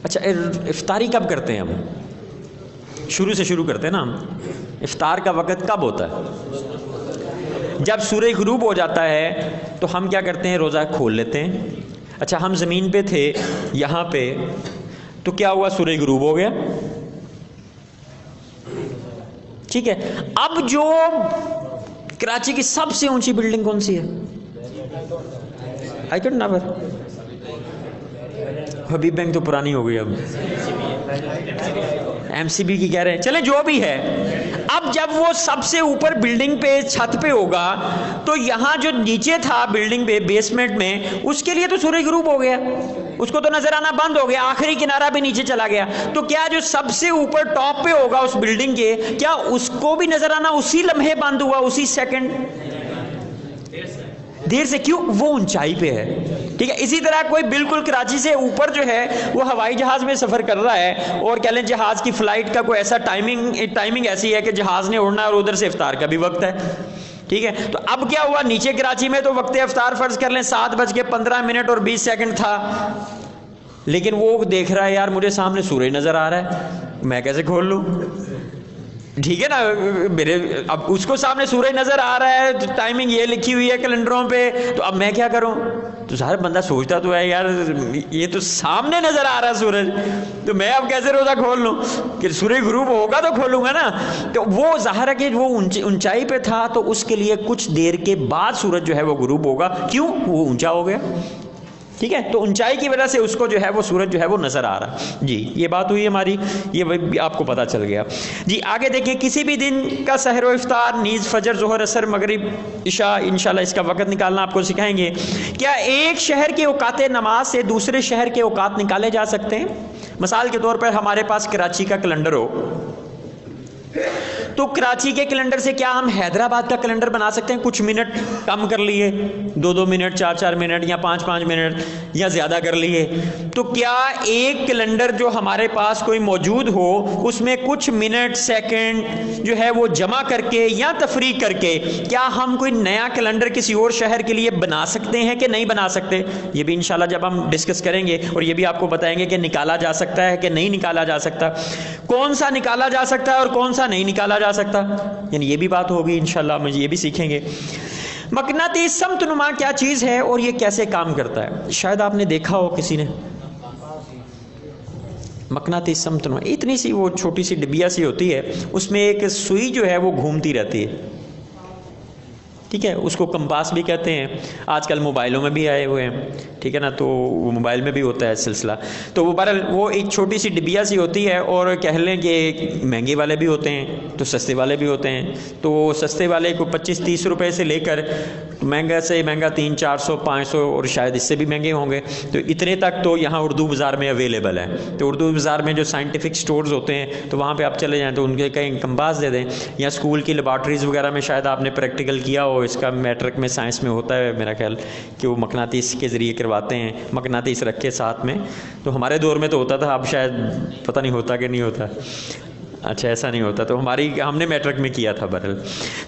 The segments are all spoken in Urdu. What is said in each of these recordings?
اچھا افطاری کب کرتے ہیں ہم؟ شروع سے شروع کرتے ہیں نا ہم. افطار کا وقت کب ہوتا ہے؟ جب سورج غروب ہو جاتا ہے تو ہم کیا کرتے ہیں؟ روزہ کھول لیتے ہیں. اچھا ہم زمین پہ تھے یہاں پہ، تو کیا ہوا؟ سورج غروب ہو گیا. ٹھیک ہے. اب جو کراچی کی سب سے اونچی بلڈنگ کون سی ہے؟ آئی کڈ نیور. حبیب بینک تو پرانی ہو گئی، اب ایم سی بی کی کہہ رہے ہیں. چلیں جو بھی ہے، اب جب وہ سب سے اوپر بلڈنگ پہ چھت پہ ہوگا تو یہاں جو نیچے تھا بلڈنگ پہ بیسمنٹ میں، اس کے لیے تو سورج غروب ہو گیا، اس کو تو نظر آنا بند ہو گیا، آخری کنارہ بھی نیچے چلا گیا. تو کیا جو سب سے اوپر ٹاپ پہ ہوگا اس بلڈنگ کے، کیا اس کو بھی نظر آنا اسی لمحے بند ہوا، اسی سیکنڈ؟ دیر سے. کیوں؟ وہ اونچائی پہ ہے. ٹھیک ہے. اسی طرح کوئی بالکل کراچی سے اوپر جو ہے وہ ہوائی جہاز میں سفر کر رہا ہے، اور کہہ لیں جہاز کی فلائٹ کا کوئی ایسا ٹائمنگ ایسی ہے کہ جہاز نے اڑنا ہے اور ادھر سے افطار کا بھی وقت ہے. ٹھیک ہے. تو اب کیا ہوا؟ نیچے کراچی میں تو وقت افطار فرض کر لیں 7:15 اور 20 سیکنڈ تھا، لیکن وہ دیکھ رہا ہے یار مجھے سامنے سورج نظر آ رہا ہے، میں کیسے کھول لوں؟ ٹھیک ہے نا. میرے اب اس کو سامنے سورج نظر آ رہا ہے، ٹائمنگ یہ لکھی ہوئی ہے کیلنڈروں پہ، تو اب میں کیا کروں؟ تو ظاہر بندہ سوچتا تو ہے یار یہ تو سامنے نظر آ رہا ہے سورج، تو میں اب کیسے روزہ کھول لوں؟ کہ سورج غروب ہوگا تو کھولوں گا نا. تو وہ ظاہر ہے کہ وہ اونچائی پہ تھا، تو اس کے لیے کچھ دیر کے بعد سورج جو ہے وہ غروب ہوگا. کیوں؟ وہ اونچا ہو گیا. ٹھیک ہے. تو اونچائی کی وجہ سے اس کو جو ہے وہ سورج جو ہے وہ نظر آ رہا. جی یہ بات ہوئی ہماری، یہ آپ کو پتہ چل گیا. جی آگے دیکھیں. کسی بھی دن کا سحر و افطار، نیز فجر، ظہر، عصر، مغرب، عشاء، انشاءاللہ اس کا وقت نکالنا آپ کو سکھائیں گے. کیا ایک شہر کے اوقات نماز سے دوسرے شہر کے اوقات نکالے جا سکتے ہیں؟ مثال کے طور پر ہمارے پاس کراچی کا کیلنڈر ہو، تو کراچی کے کیلنڈر سے کیا ہم حیدرآباد کا کیلنڈر بنا سکتے ہیں؟ کچھ منٹ کم کر لیے، 2 منٹ، 4 منٹ، یا 5 منٹ، یا زیادہ کر لیے. تو کیا ایک کیلنڈر جو ہمارے پاس کوئی موجود ہو، اس میں کچھ منٹ، سیکنڈ جو ہے وہ جمع کر کے یا تفریق کر کے، کیا ہم کوئی نیا کیلنڈر کسی اور شہر کے لیے بنا سکتے ہیں کہ نہیں بنا سکتے؟ یہ بھی انشاءاللہ جب ہم ڈسکس کریں گے، اور یہ بھی آپ کو بتائیں گے کہ نکالا جا سکتا ہے کہ نہیں نکالا جا سکتا، کون سا نکالا جا سکتا ہے اور کون سا نہیں نکالا جا سکتا. یعنی یہ بھی بات ہوگی انشاءاللہ، مجھے یہ بھی سیکھیں گے. مقناطیس سمت نما کیا چیز ہے اور یہ کیسے کام کرتا ہے؟ شاید آپ نے دیکھا ہو کسی نے. مقناطیس سمت نما اتنی سی وہ چھوٹی سی ڈبیا سی ہوتی ہے، اس میں ایک سوئی جو ہے وہ گھومتی رہتی ہے. ٹھیک ہے. اس کو کمپاس بھی کہتے ہیں. آج کل موبائلوں میں بھی آئے ہوئے ہیں. ٹھیک ہے نا. تو وہ موبائل میں بھی ہوتا ہے سلسلہ. تو وہ بہرحال وہ ایک چھوٹی سی ڈبیا سی ہوتی ہے، اور کہہ لیں کہ مہنگے والے بھی ہوتے ہیں تو سستے والے بھی ہوتے ہیں. تو سستے والے کو 25-30 روپے سے لے کر مہنگا سے مہنگا 300-400 500 اور شاید اس سے بھی مہنگے ہوں گے. تو اتنے تک تو یہاں اردو بازار میں اویلیبل ہیں. تو اردو بازار میں جو سائنٹیفک سٹورز ہوتے ہیں تو وہاں پہ آپ چلے جائیں تو ان کے کہیں کمپاس دے دیں. یا اسکول کی لیبارٹریز وغیرہ میں شاید آپ نے پریکٹیکل کیا ہو، اس کا میٹرک میں سائنس میں ہوتا ہے میرا خیال کہ وہ مقناطیس کے ذریعے کرواتے ہیں، مقناطیس رکھ کے ساتھ میں. تو ہمارے دور میں تو ہوتا تھا، اب شاید پتہ نہیں ہوتا کہ نہیں ہوتا. اچھا ایسا نہیں ہوتا. تو ہم نے میٹرک میں کیا تھا برل.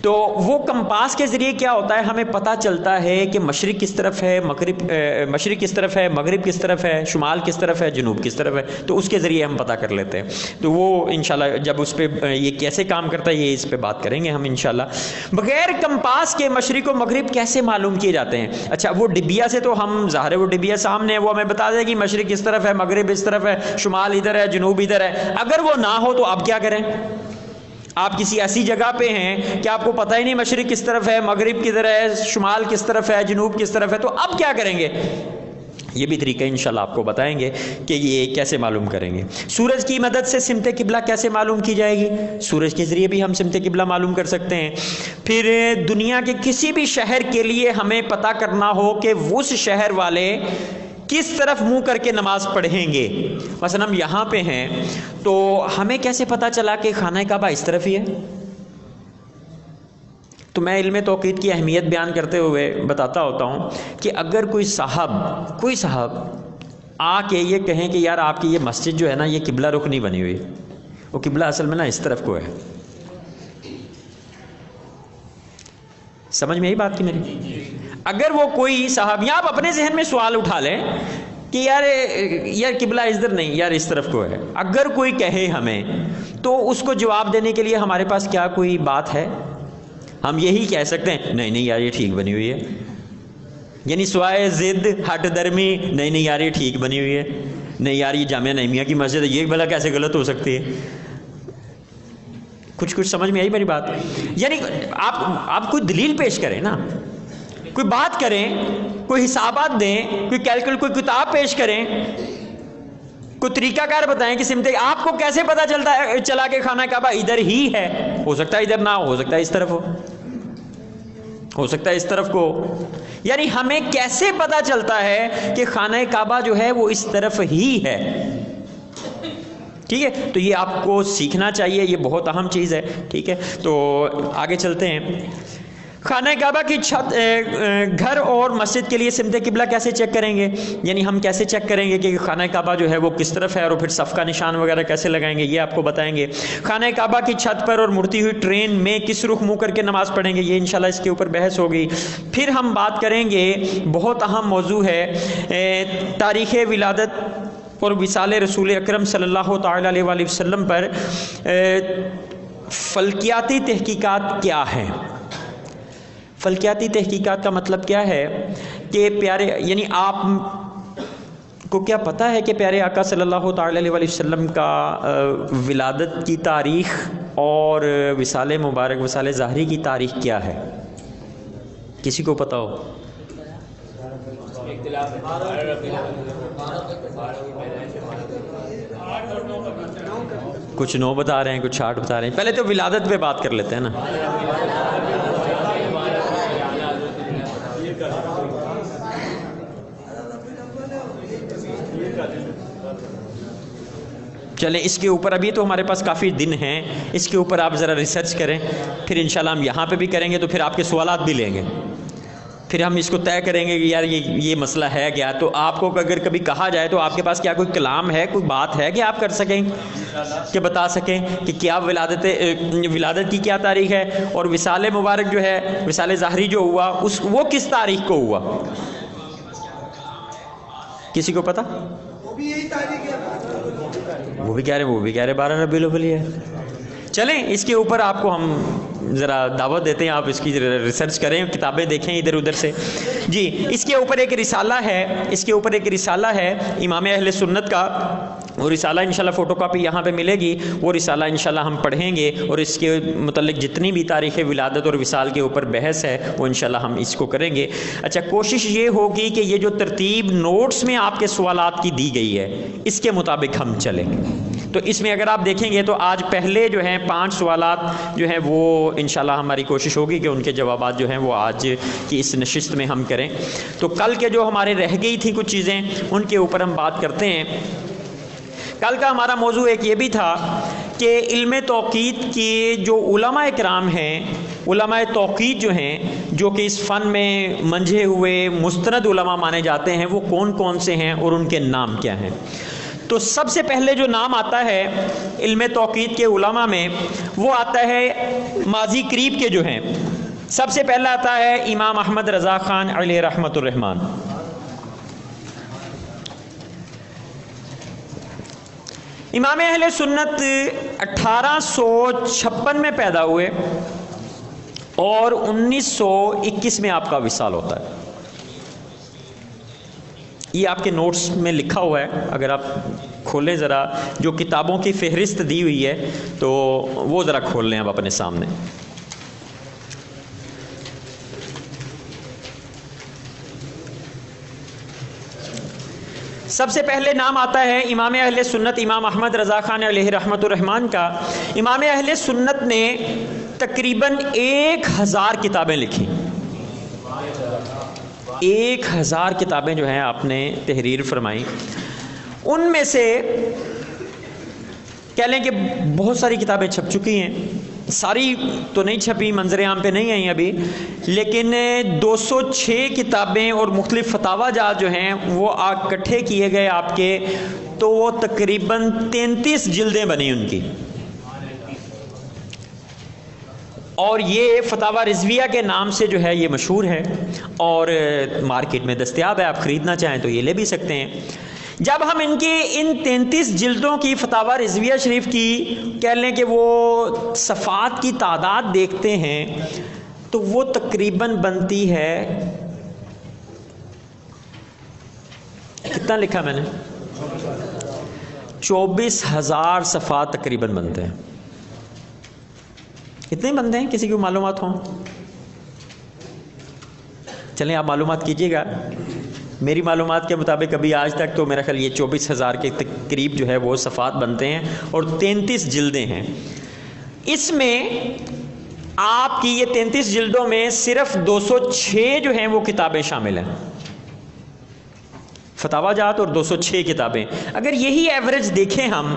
تو وہ کمپاس کے ذریعے کیا ہوتا ہے، ہمیں پتہ چلتا ہے کہ مشرق کس طرف ہے، مشرق کس طرف ہے، مغرب کس طرف ہے، شمال کس طرف ہے، جنوب کس طرف ہے. تو اس کے ذریعے ہم پتہ کر لیتے ہیں. تو وہ انشاءاللہ جب اس پہ یہ کیسے کام کرتا ہے یہ اس پہ بات کریں گے ہم انشاءاللہ. بغیر کمپاس کے مشرق و مغرب کیسے معلوم کیے جاتے ہیں؟ اچھا وہ ڈبیا سے تو ہم ظاہر ہے وہ ڈبیا سامنے ہے، وہ ہمیں بتا دے کہ مشرق اس طرف ہے، مغرب اس طرف ہے، شمال ادھر ہے، جنوب ادھر ہے. اگر وہ نہ ہو تو اب کیا کریں؟ آپ کسی ایسی جگہ پہ ہیں کہ آپ کو پتہ ہی نہیں مشرق کس طرف ہے، مغرب کدھر ہے، شمال کس طرف ہے، جنوب کس طرف ہے. تو اب کیا کریں گے؟ یہ بھی طریقہ انشاءاللہ آپ کو بتائیں گے کہ یہ کیسے معلوم کریں گے. سورج کی مدد سے سمت قبلہ کیسے معلوم کی جائے گی؟ سورج کے ذریعے بھی ہم سمت قبلہ معلوم کر سکتے ہیں. پھر دنیا کے کسی بھی شہر کے لیے ہمیں پتہ کرنا ہو کہ اس شہر والے کس طرف منہ کر کے نماز پڑھیں گے. مثلا ہم یہاں پہ ہیں تو ہمیں کیسے پتہ چلا کہ خانہ کعبہ اس طرف ہی ہے؟ تو میں علم توقید کی اہمیت بیان کرتے ہوئے بتاتا ہوتا ہوں کہ اگر کوئی صاحب آ کے یہ کہیں کہ یار آپ کی یہ مسجد جو ہے نا یہ قبلہ رخ نہیں بنی ہوئی، وہ قبلہ اصل میں نا اس طرف کو ہے. سمجھ میں آئی بات کی میری؟ اگر وہ کوئی صاحب، یا آپ اپنے ذہن میں سوال اٹھا لیں کہ یار قبلہ ادھر نہیں، یار اس طرف کو ہے، اگر کوئی کہے ہمیں تو اس کو جواب دینے کے لیے ہمارے پاس کیا کوئی بات ہے؟ ہم یہی کہہ سکتے ہیں نہیں یار یہ ٹھیک بنی ہوئی ہے، یعنی سوائے ضد ہٹ درمی نہیں یار یہ ٹھیک بنی ہوئی ہے، نہیں یار یہ جامعہ نعیمیہ کی مسجد ہے، یہ بھلا کیسے غلط ہو سکتی ہے؟ کچھ سمجھ میں آئی میری بات؟ یعنی آپ کوئی دلیل پیش کریں نا، کوئی بات کریں، کوئی حسابات دیں، کوئی کیلکول، کوئی کتاب پیش کریں، کوئی طریقہ کار بتائیں کہ سمت آپ کو کیسے پتہ چلا کہ خانہ کعبہ ادھر ہی ہے؟ ہو سکتا ہے ادھر نہ ہو سکتا ہے اس طرف ہو سکتا ہے اس طرف کو، یعنی ہمیں کیسے پتہ چلتا ہے کہ خانہ کعبہ جو ہے وہ اس طرف ہی ہے؟ ٹھیک ہے، تو یہ آپ کو سیکھنا چاہیے، یہ بہت اہم چیز ہے۔ ٹھیک ہے، تو آگے چلتے ہیں۔ خانہ کعبہ کی چھت، گھر اور مسجد کے لیے سمت قبلہ کیسے چیک کریں گے؟ یعنی ہم کیسے چیک کریں گے کہ خانہ کعبہ جو ہے وہ کس طرف ہے، اور پھر صف کا نشان وغیرہ کیسے لگائیں گے، یہ آپ کو بتائیں گے۔ خانہ کعبہ کی چھت پر اور مڑتی ہوئی ٹرین میں کس رخ منہ کر کے نماز پڑھیں گے، یہ انشاءاللہ اس کے اوپر بحث ہوگی۔ پھر ہم بات کریں گے، بہت اہم موضوع ہے، تاریخ ولادت اور وصال رسول اکرم صلی اللہ تعالی علیہ وآلہ وسلم پر فلکیاتی تحقیقات کیا ہیں؟ فلکیاتی تحقیقات کا مطلب کیا ہے کہ پیارے، یعنی آپ کو کیا پتہ ہے کہ پیارے آقا صلی اللہ تعالی علیہ وآلہ وسلم کا ولادت کی تاریخ اور وصال مبارک، وصال ظاہری کی تاریخ کیا ہے؟ کسی کو پتہ ہو؟ کچھ 9 بتا رہے ہیں، کچھ 8 بتا رہے ہیں۔ پہلے تو ولادت پہ بات کر لیتے ہیں نا۔ چلیں اس کے اوپر ابھی تو ہمارے پاس کافی دن ہیں، اس کے اوپر آپ ذرا ریسرچ کریں، پھر انشاءاللہ ہم یہاں پہ بھی کریں گے، تو پھر آپ کے سوالات بھی لیں گے، پھر ہم اس کو طے کریں گے کہ یار یہ مسئلہ ہے کیا۔ تو آپ کو اگر کبھی کہا جائے تو آپ کے پاس کیا کوئی کلام ہے، کوئی بات ہے کہ آپ کر سکیں، کہ بتا سکیں کہ کیا ولادت کی کیا تاریخ ہے، اور وصال مبارک جو ہے، وصال ظاہری جو ہوا وہ کس تاریخ کو ہوا؟ کسی کو پتہ؟ وہ بھی یہی تاریخ ہے، وہ بھی کہہ رہے 12 ربیع الاول ہے۔ چلیں اس کے اوپر آپ کو ہم ذرا دعوت دیتے ہیں، آپ اس کی ریسرچ کریں، کتابیں دیکھیں ادھر ادھر سے۔ جی، اس کے اوپر ایک رسالہ ہے امام اہل سنت کا، وہ رسالہ انشاءاللہ فوٹو کاپی یہاں پہ ملے گی، وہ رسالہ انشاءاللہ ہم پڑھیں گے، اور اس کے متعلق جتنی بھی تاریخ ولادت اور وصال کے اوپر بحث ہے وہ انشاءاللہ ہم اس کو کریں گے۔ اچھا، کوشش یہ ہوگی کہ یہ جو ترتیب نوٹس میں آپ کے سوالات کی دی گئی ہے اس کے مطابق ہم چلیں۔ تو اس میں اگر آپ دیکھیں گے تو آج پہلے جو ہیں 5 سوالات جو ہیں وہ انشاءاللہ ہماری کوشش ہوگی کہ ان کے جوابات جو ہیں وہ آج کی اس نشست میں ہم کریں۔ تو کل کے جو ہمارے رہ گئی تھیں کچھ چیزیں، ان کے اوپر ہم بات کرتے ہیں۔ کل کا ہمارا موضوع ایک یہ بھی تھا کہ علم توقیت کے جو علماء اکرام ہیں، علماء توقیت جو ہیں، جو کہ اس فن میں منجھے ہوئے مستند علماء مانے جاتے ہیں، وہ کون کون سے ہیں اور ان کے نام کیا ہیں۔ تو سب سے پہلے جو نام آتا ہے علم توقیت کے علماء میں، وہ آتا ہے ماضی قریب کے جو ہیں۔ سب سے پہلا آتا ہے امام احمد رضا خان علیہ رحمۃ الرحمن۔ امام اہل سنت 1856 میں پیدا ہوئے اور 1921 میں آپ کا وصال ہوتا ہے۔ یہ آپ کے نوٹس میں لکھا ہوا ہے، اگر آپ کھولیں ذرا، جو کتابوں کی فہرست دی ہوئی ہے تو وہ ذرا کھول لیں آپ اپنے سامنے۔ سب سے پہلے نام آتا ہے امام اہل سنت امام احمد رضا خان علیہ رحمۃ الرحمن کا۔ امام اہل سنت نے تقریباً 1000 کتابیں لکھی، 1000 کتابیں جو ہیں آپ نے تحریر فرمائی۔ ان میں سے کہہ لیں کہ بہت ساری کتابیں چھپ چکی ہیں، ساری تو نہیں چھپی، منظر عام پہ نہیں آئیں ابھی، لیکن 206 کتابیں اور مختلف فتاوی جات جو ہیں وہ اکٹھے کیے گئے آپ کے، تو وہ تقریباً 33 جلدیں بنی ان کی۔ اور یہ فتاوی رضویہ کے نام سے جو ہے یہ مشہور ہے اور مارکیٹ میں دستیاب ہے، آپ خریدنا چاہیں تو یہ لے بھی سکتے ہیں۔ جب ہم ان 33 جلدوں کی فتاوی رضویہ شریف کی کہہ لیں کہ وہ صفحات کی تعداد دیکھتے ہیں تو وہ تقریباً بنتی ہے، کتنا لکھا میں نے، 24,000 صفحات تقریباً بنتے ہیں۔ کتنے بنتے ہیں، کسی کو معلومات ہوں؟ چلیں آپ معلومات کیجیے گا۔ میری معلومات کے مطابق ابھی آج تک تو میرا خیال یہ 24,000 کے قریب جو ہے وہ صفحات بنتے ہیں اور 33 جلدیں ہیں۔ اس میں آپ کی یہ 33 جلدوں میں صرف 206 جو ہیں وہ کتابیں شامل ہیں، فتاوی جات اور 206 کتابیں۔ اگر یہی ایوریج دیکھیں ہم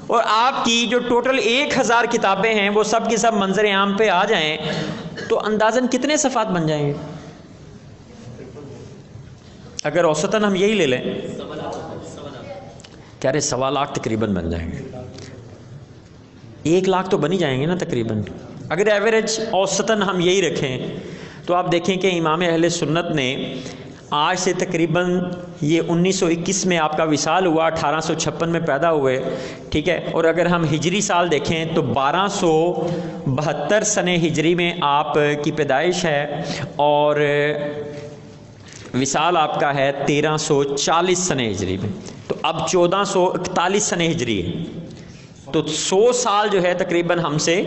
اور آپ کی جو ٹوٹل 1000 کتابیں ہیں وہ سب کی سب منظر عام پہ آ جائیں تو اندازاً کتنے صفحات بن جائیں گے؟ اگر اوسطاً ہم یہی لے لیں، کہہ رہے 1.25 لاکھ تقریباً بن جائیں گے۔ 1 لاکھ تو بن ہی جائیں گے نا تقریباً۔ اگر ایوریج اوسطاً ہم یہی رکھیں تو آپ دیکھیں کہ امام اہل سنت نے آج سے تقریباً یہ 1921 میں آپ کا وصال ہوا، 1856 میں پیدا ہوئے، ٹھیک ہے، اور اگر ہم ہجری سال دیکھیں تو 1272 سنہ ہجری میں آپ کی پیدائش ہے اور وصال آپ کا ہے 1340 سنہ ہجری میں، تو اب 1441 سنہ ہجری ہے، تو 100 سال جو ہے تقریباً ہم سے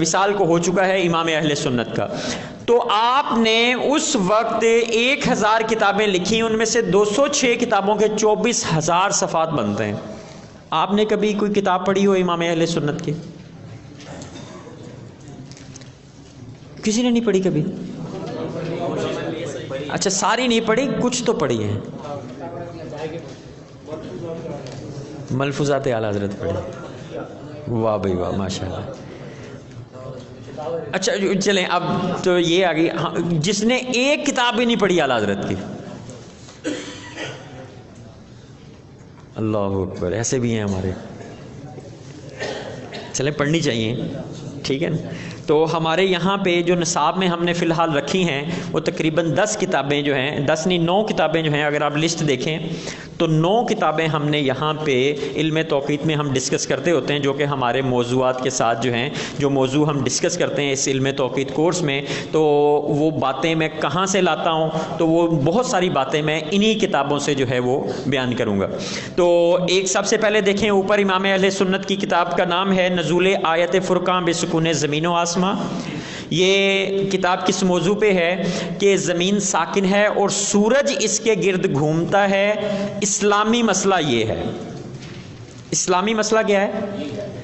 وصال کو ہو چکا ہے امام اہل سنت کا۔ تو آپ نے اس وقت 1000 کتابیں لکھی، ان میں سے 206 کتابوں کے 24,000 صفحات بنتے ہیں۔ آپ نے کبھی کوئی کتاب پڑھی ہو امام اہل سنت کی؟ کسی نے نہیں پڑھی کبھی؟ اچھا، ساری نہیں پڑھی، کچھ تو پڑھی ہے۔ ملفوظات اعلیٰ حضرت پڑھی، واہ بھائی واہ، ماشاء اللہ۔ اچھا چلیں، اب تو یہ آ گئی، جس نے ایک کتاب بھی نہیں پڑھی اعلیٰ حضرت کی، اللہ اکبر، ایسے بھی ہیں ہمارے، چلیں پڑھنی چاہیے، ٹھیک ہے نا۔ تو ہمارے یہاں پہ جو نصاب میں ہم نے فی الحال رکھی ہیں وہ تقریباً 10 کتابیں جو ہیں، 10 نہیں 9 کتابیں جو ہیں، اگر آپ لسٹ دیکھیں تو 9 کتابیں ہم نے یہاں پہ علم توقیت میں ہم ڈسکس کرتے ہوتے ہیں، جو کہ ہمارے موضوعات کے ساتھ جو ہیں، جو موضوع ہم ڈسکس کرتے ہیں اس علم توقیت کورس میں، تو وہ باتیں میں کہاں سے لاتا ہوں، تو وہ بہت ساری باتیں میں انہی کتابوں سے جو ہے وہ بیان کروں گا۔ تو ایک سب سے پہلے دیکھیں اوپر امام اہل سنت کی کتاب کا نام ہے نزول آیت فرقان بسکون زمین و آسمان۔ یہ کتاب کس موضوع پہ ہے کہ زمین ساکن ہے اور سورج اس کے گرد گھومتا ہے، اسلامی مسئلہ یہ ہے۔ اسلامی مسئلہ کیا ہے؟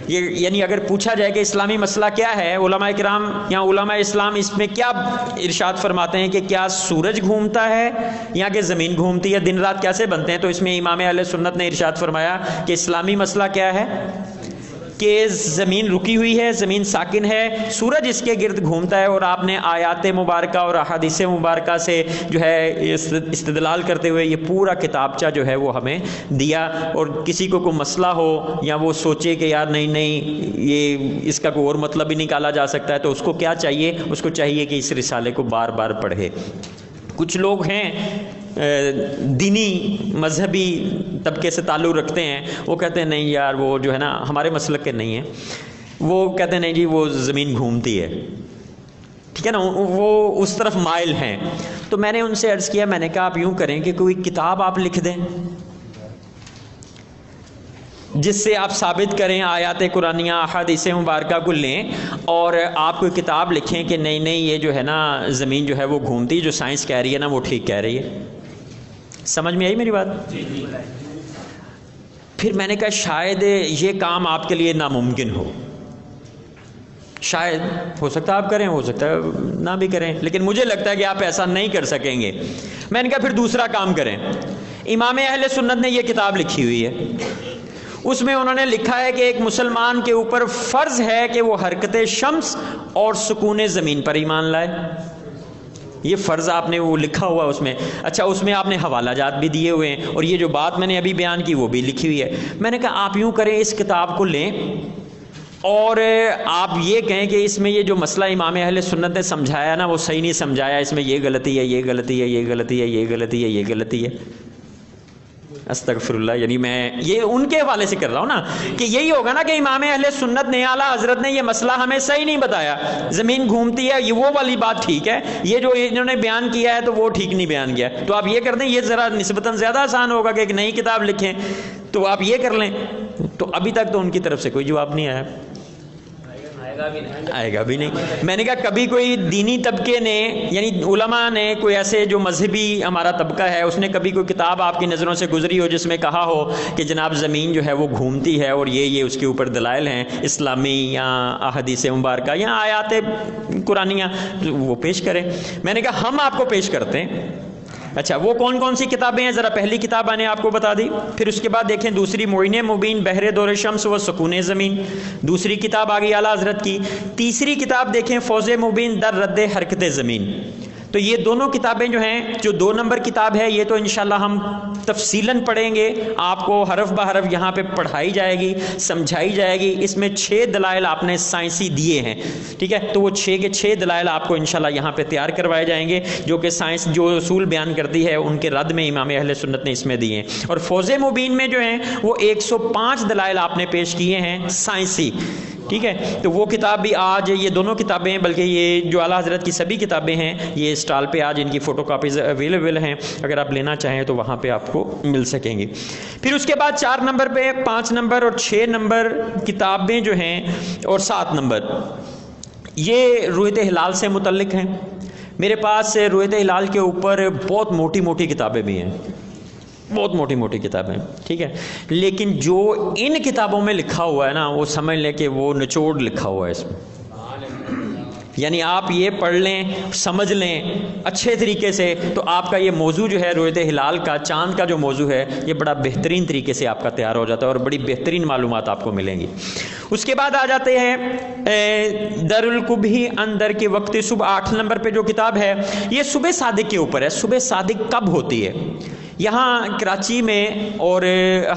یہ یعنی اگر پوچھا جائے کہ اسلامی مسئلہ کیا ہے، علماء کرام یا علماء اسلام اس میں کیا ارشاد فرماتے ہیں کہ کیا سورج گھومتا ہے یا کہ زمین گھومتی ہے، دن رات کیسے بنتے ہیں، تو اس میں امام اہل سنت نے ارشاد فرمایا کہ اسلامی مسئلہ کیا ہے کہ زمین رکی ہوئی ہے، زمین ساکن ہے، سورج اس کے گرد گھومتا ہے، اور آپ نے آیات مبارکہ اور احادیث مبارکہ سے جو ہے استدلال کرتے ہوئے یہ پورا کتابچہ جو ہے وہ ہمیں دیا۔ اور کسی کو کوئی مسئلہ ہو یا وہ سوچے کہ یار نہیں یہ اس کا کوئی اور مطلب بھی نکالا جا سکتا ہے، تو اس کو کیا چاہیے؟ اس کو چاہیے کہ اس رسالے کو بار بار پڑھے۔ کچھ لوگ ہیں دینی مذہبی طبقے سے تعلق رکھتے ہیں، وہ کہتے ہیں نہیں یار وہ جو ہے نا ہمارے مسلک کے نہیں ہیں، وہ کہتے ہیں نہیں جی وہ زمین گھومتی ہے، ٹھیک ہے نا، وہ اس طرف مائل ہیں۔ تو میں نے ان سے عرض کیا، میں نے کہا آپ یوں کریں کہ کوئی کتاب آپ لکھ دیں جس سے آپ ثابت کریں، آیات قرآنیہ احادیث مبارکہ کو لیں اور آپ کوئی کتاب لکھیں کہ نہیں نہیں یہ جو ہے نا زمین جو ہے وہ گھومتی، جو سائنس کہہ رہی ہے نا وہ ٹھیک کہہ رہی ہے۔ سمجھ میں آئی میری بات؟ پھر میں نے کہا شاید یہ کام آپ کے لیے ناممکن ہو، شاید ہو سکتا ہے آپ کریں، ہو سکتا ہے نہ بھی کریں، لیکن مجھے لگتا ہے کہ آپ ایسا نہیں کر سکیں گے۔ میں نے کہا پھر دوسرا کام کریں۔ امام اہل سنت نے یہ کتاب لکھی ہوئی ہے، اس میں انہوں نے لکھا ہے کہ ایک مسلمان کے اوپر فرض ہے کہ وہ حرکت شمس اور سکون زمین پر ایمان لائے۔ یہ فرض آپ نے وہ لکھا ہوا اس میں۔ اچھا اس میں آپ نے حوالہ جات بھی دیے ہوئے ہیں، اور یہ جو بات میں نے ابھی بیان کی وہ بھی لکھی ہوئی ہے۔ میں نے کہا آپ یوں کریں، اس کتاب کو لیں اور آپ یہ کہیں کہ اس میں یہ جو مسئلہ امام اہل سنت نے سمجھایا نا وہ صحیح نہیں سمجھایا، اس میں یہ غلطی ہے، یہ غلطی ہے، یہ غلطی ہے، یہ غلطی ہے، یہ غلطی ہے، استغفر اللہ، یعنی میں یہ ان کے حوالے سے کر رہا ہوں نا کہ یہی ہوگا نا کہ امام اہل سنت نے، اعلیٰ حضرت نے یہ مسئلہ ہمیں صحیح نہیں بتایا، زمین گھومتی ہے، یہ وہ والی بات ٹھیک ہے، یہ جو انہوں نے بیان کیا ہے تو وہ ٹھیک نہیں بیان کیا، تو آپ یہ کر دیں، یہ ذرا نسبتاً زیادہ آسان ہوگا کہ ایک نئی کتاب لکھیں، تو آپ یہ کر لیں. تو ابھی تک تو ان کی طرف سے کوئی جواب نہیں آیا، آئے گا بھی نہیں. میں نے کہا کبھی کوئی دینی طبقے نے، یعنی علماء نے، کوئی ایسے جو مذہبی ہمارا طبقہ ہے، اس نے کبھی کوئی کتاب آپ کی نظروں سے گزری ہو جس میں کہا ہو کہ جناب زمین جو ہے وہ گھومتی ہے اور یہ اس کے اوپر دلائل ہیں اسلامی یا احادیث مبارکہ یا آیات قرآنیہ، وہ پیش کریں. میں نے کہا ہم آپ کو پیش کرتے ہیں. اچھا وہ کون کون سی کتابیں ہیں؟ ذرا پہلی کتاب میں نے آپ کو بتا دی، پھر اس کے بعد دیکھیں دوسری معین مبین بحر دور شمس و سکون زمین، دوسری کتاب آ گئی اعلیٰ حضرت کی. تیسری کتاب دیکھیں فوز مبین در رد حرکت زمین. تو یہ دونوں کتابیں جو ہیں، جو 2 نمبر کتاب ہے یہ تو انشاءاللہ ہم تفصیلاً پڑھیں گے، آپ کو حرف بہ حرف یہاں پہ پڑھائی جائے گی، سمجھائی جائے گی. اس میں 6 دلائل آپ نے سائنسی دیے ہیں، ٹھیک ہے، تو وہ 6 کے 6 دلائل آپ کو انشاءاللہ یہاں پہ تیار کروائے جائیں گے، جو کہ سائنس جو اصول بیان کرتی ہے ان کے رد میں امام اہل سنت نے اس میں دیے ہیں. اور فوز مبین میں جو ہیں وہ 105 دلائل آپ نے پیش کیے ہیں سائنسی، ٹھیک ہے. تو وہ کتاب بھی آج، یہ دونوں کتابیں، بلکہ یہ جو اعلیٰ حضرت کی سبھی کتابیں ہیں یہ اسٹال پہ آج ان کی فوٹو کاپیز اویلیبل ہیں، اگر آپ لینا چاہیں تو وہاں پہ آپ کو مل سکیں گی. پھر اس کے بعد 4 نمبر پہ 5 نمبر اور 6 نمبر کتابیں جو ہیں اور 7 نمبر یہ رویت ہلال سے متعلق ہیں. میرے پاس رویت ہلال کے اوپر بہت موٹی موٹی کتابیں بھی ہیں، بہت موٹی موٹی کتابیں، ٹھیک ہے، لیکن جو ان کتابوں میں لکھا ہوا ہے نا وہ سمجھ لیں کہ وہ نچوڑ لکھا ہوا ہے اس میں. یعنی آپ یہ پڑھ لیں، سمجھ لیں اچھے طریقے سے، تو آپ کا یہ موضوع جو ہے رویت ہلال کا، چاند کا جو موضوع ہے، یہ بڑا بہترین طریقے سے آپ کا تیار ہو جاتا ہے اور بڑی بہترین معلومات آپ کو ملیں گی. اس کے بعد آ جاتے ہیں دارالکبھی اندر کے وقت صبح. 8 نمبر پہ جو کتاب ہے یہ صبح صادق کے اوپر ہے. صبح صادق کب ہوتی ہے؟ یہاں کراچی میں اور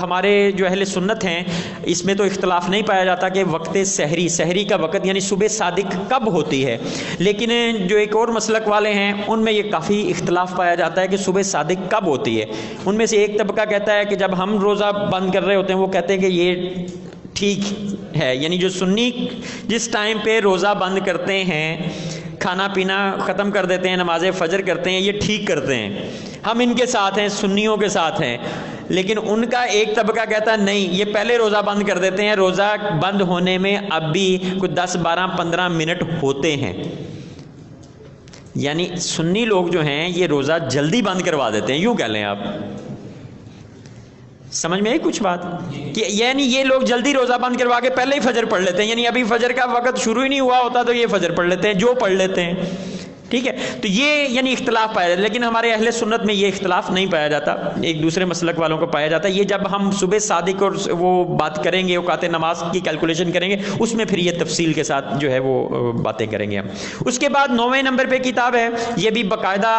ہمارے جو اہل سنت ہیں اس میں تو اختلاف نہیں پایا جاتا کہ وقت سحری کا وقت یعنی صبح صادق کب ہوتی ہے، لیکن جو ایک اور مسلک والے ہیں ان میں یہ کافی اختلاف پایا جاتا ہے کہ صبح صادق کب ہوتی ہے. ان میں سے ایک طبقہ کہتا ہے کہ جب ہم روزہ بند کر رہے ہوتے ہیں، وہ کہتے ہیں کہ یہ ٹھیک ہے، یعنی جو سنی جس ٹائم پہ روزہ بند کرتے ہیں، کھانا پینا ختم کر دیتے ہیں، نماز فجر کرتے ہیں، یہ ٹھیک کرتے ہیں، ہم ان کے ساتھ ہیں، سنیوں کے ساتھ ہیں. لیکن ان کا ایک طبقہ کہتا ہے نہیں، یہ پہلے روزہ بند کر دیتے ہیں، روزہ بند ہونے میں اب بھی کچھ 10 12 15 منٹ ہوتے ہیں. یعنی سنی لوگ جو ہیں یہ روزہ جلدی بند کروا دیتے ہیں، یوں کہہ لیں آپ. سمجھ میں آئی کچھ بات؟ کہ یعنی یہ لوگ جلدی روزہ بند کروا کے پہلے ہی فجر پڑھ لیتے ہیں، یعنی ابھی فجر کا وقت شروع ہی نہیں ہوا ہوتا تو یہ فجر پڑھ لیتے ہیں، جو پڑھ لیتے ہیں، ٹھیک ہے. تو یہ یعنی اختلاف پایا جاتا ہے، لیکن ہمارے اہل سنت میں یہ اختلاف نہیں پایا جاتا، ایک دوسرے مسلک والوں کو پایا جاتا ہے. یہ جب ہم صبح صادق اور وہ بات کریں گے، اوقات نماز کی کیلکولیشن کریں گے، اس میں پھر یہ تفصیل کے ساتھ جو ہے وہ باتیں کریں گے ہم. اس کے بعد 9ویں نمبر پہ کتاب ہے، یہ بھی باقاعدہ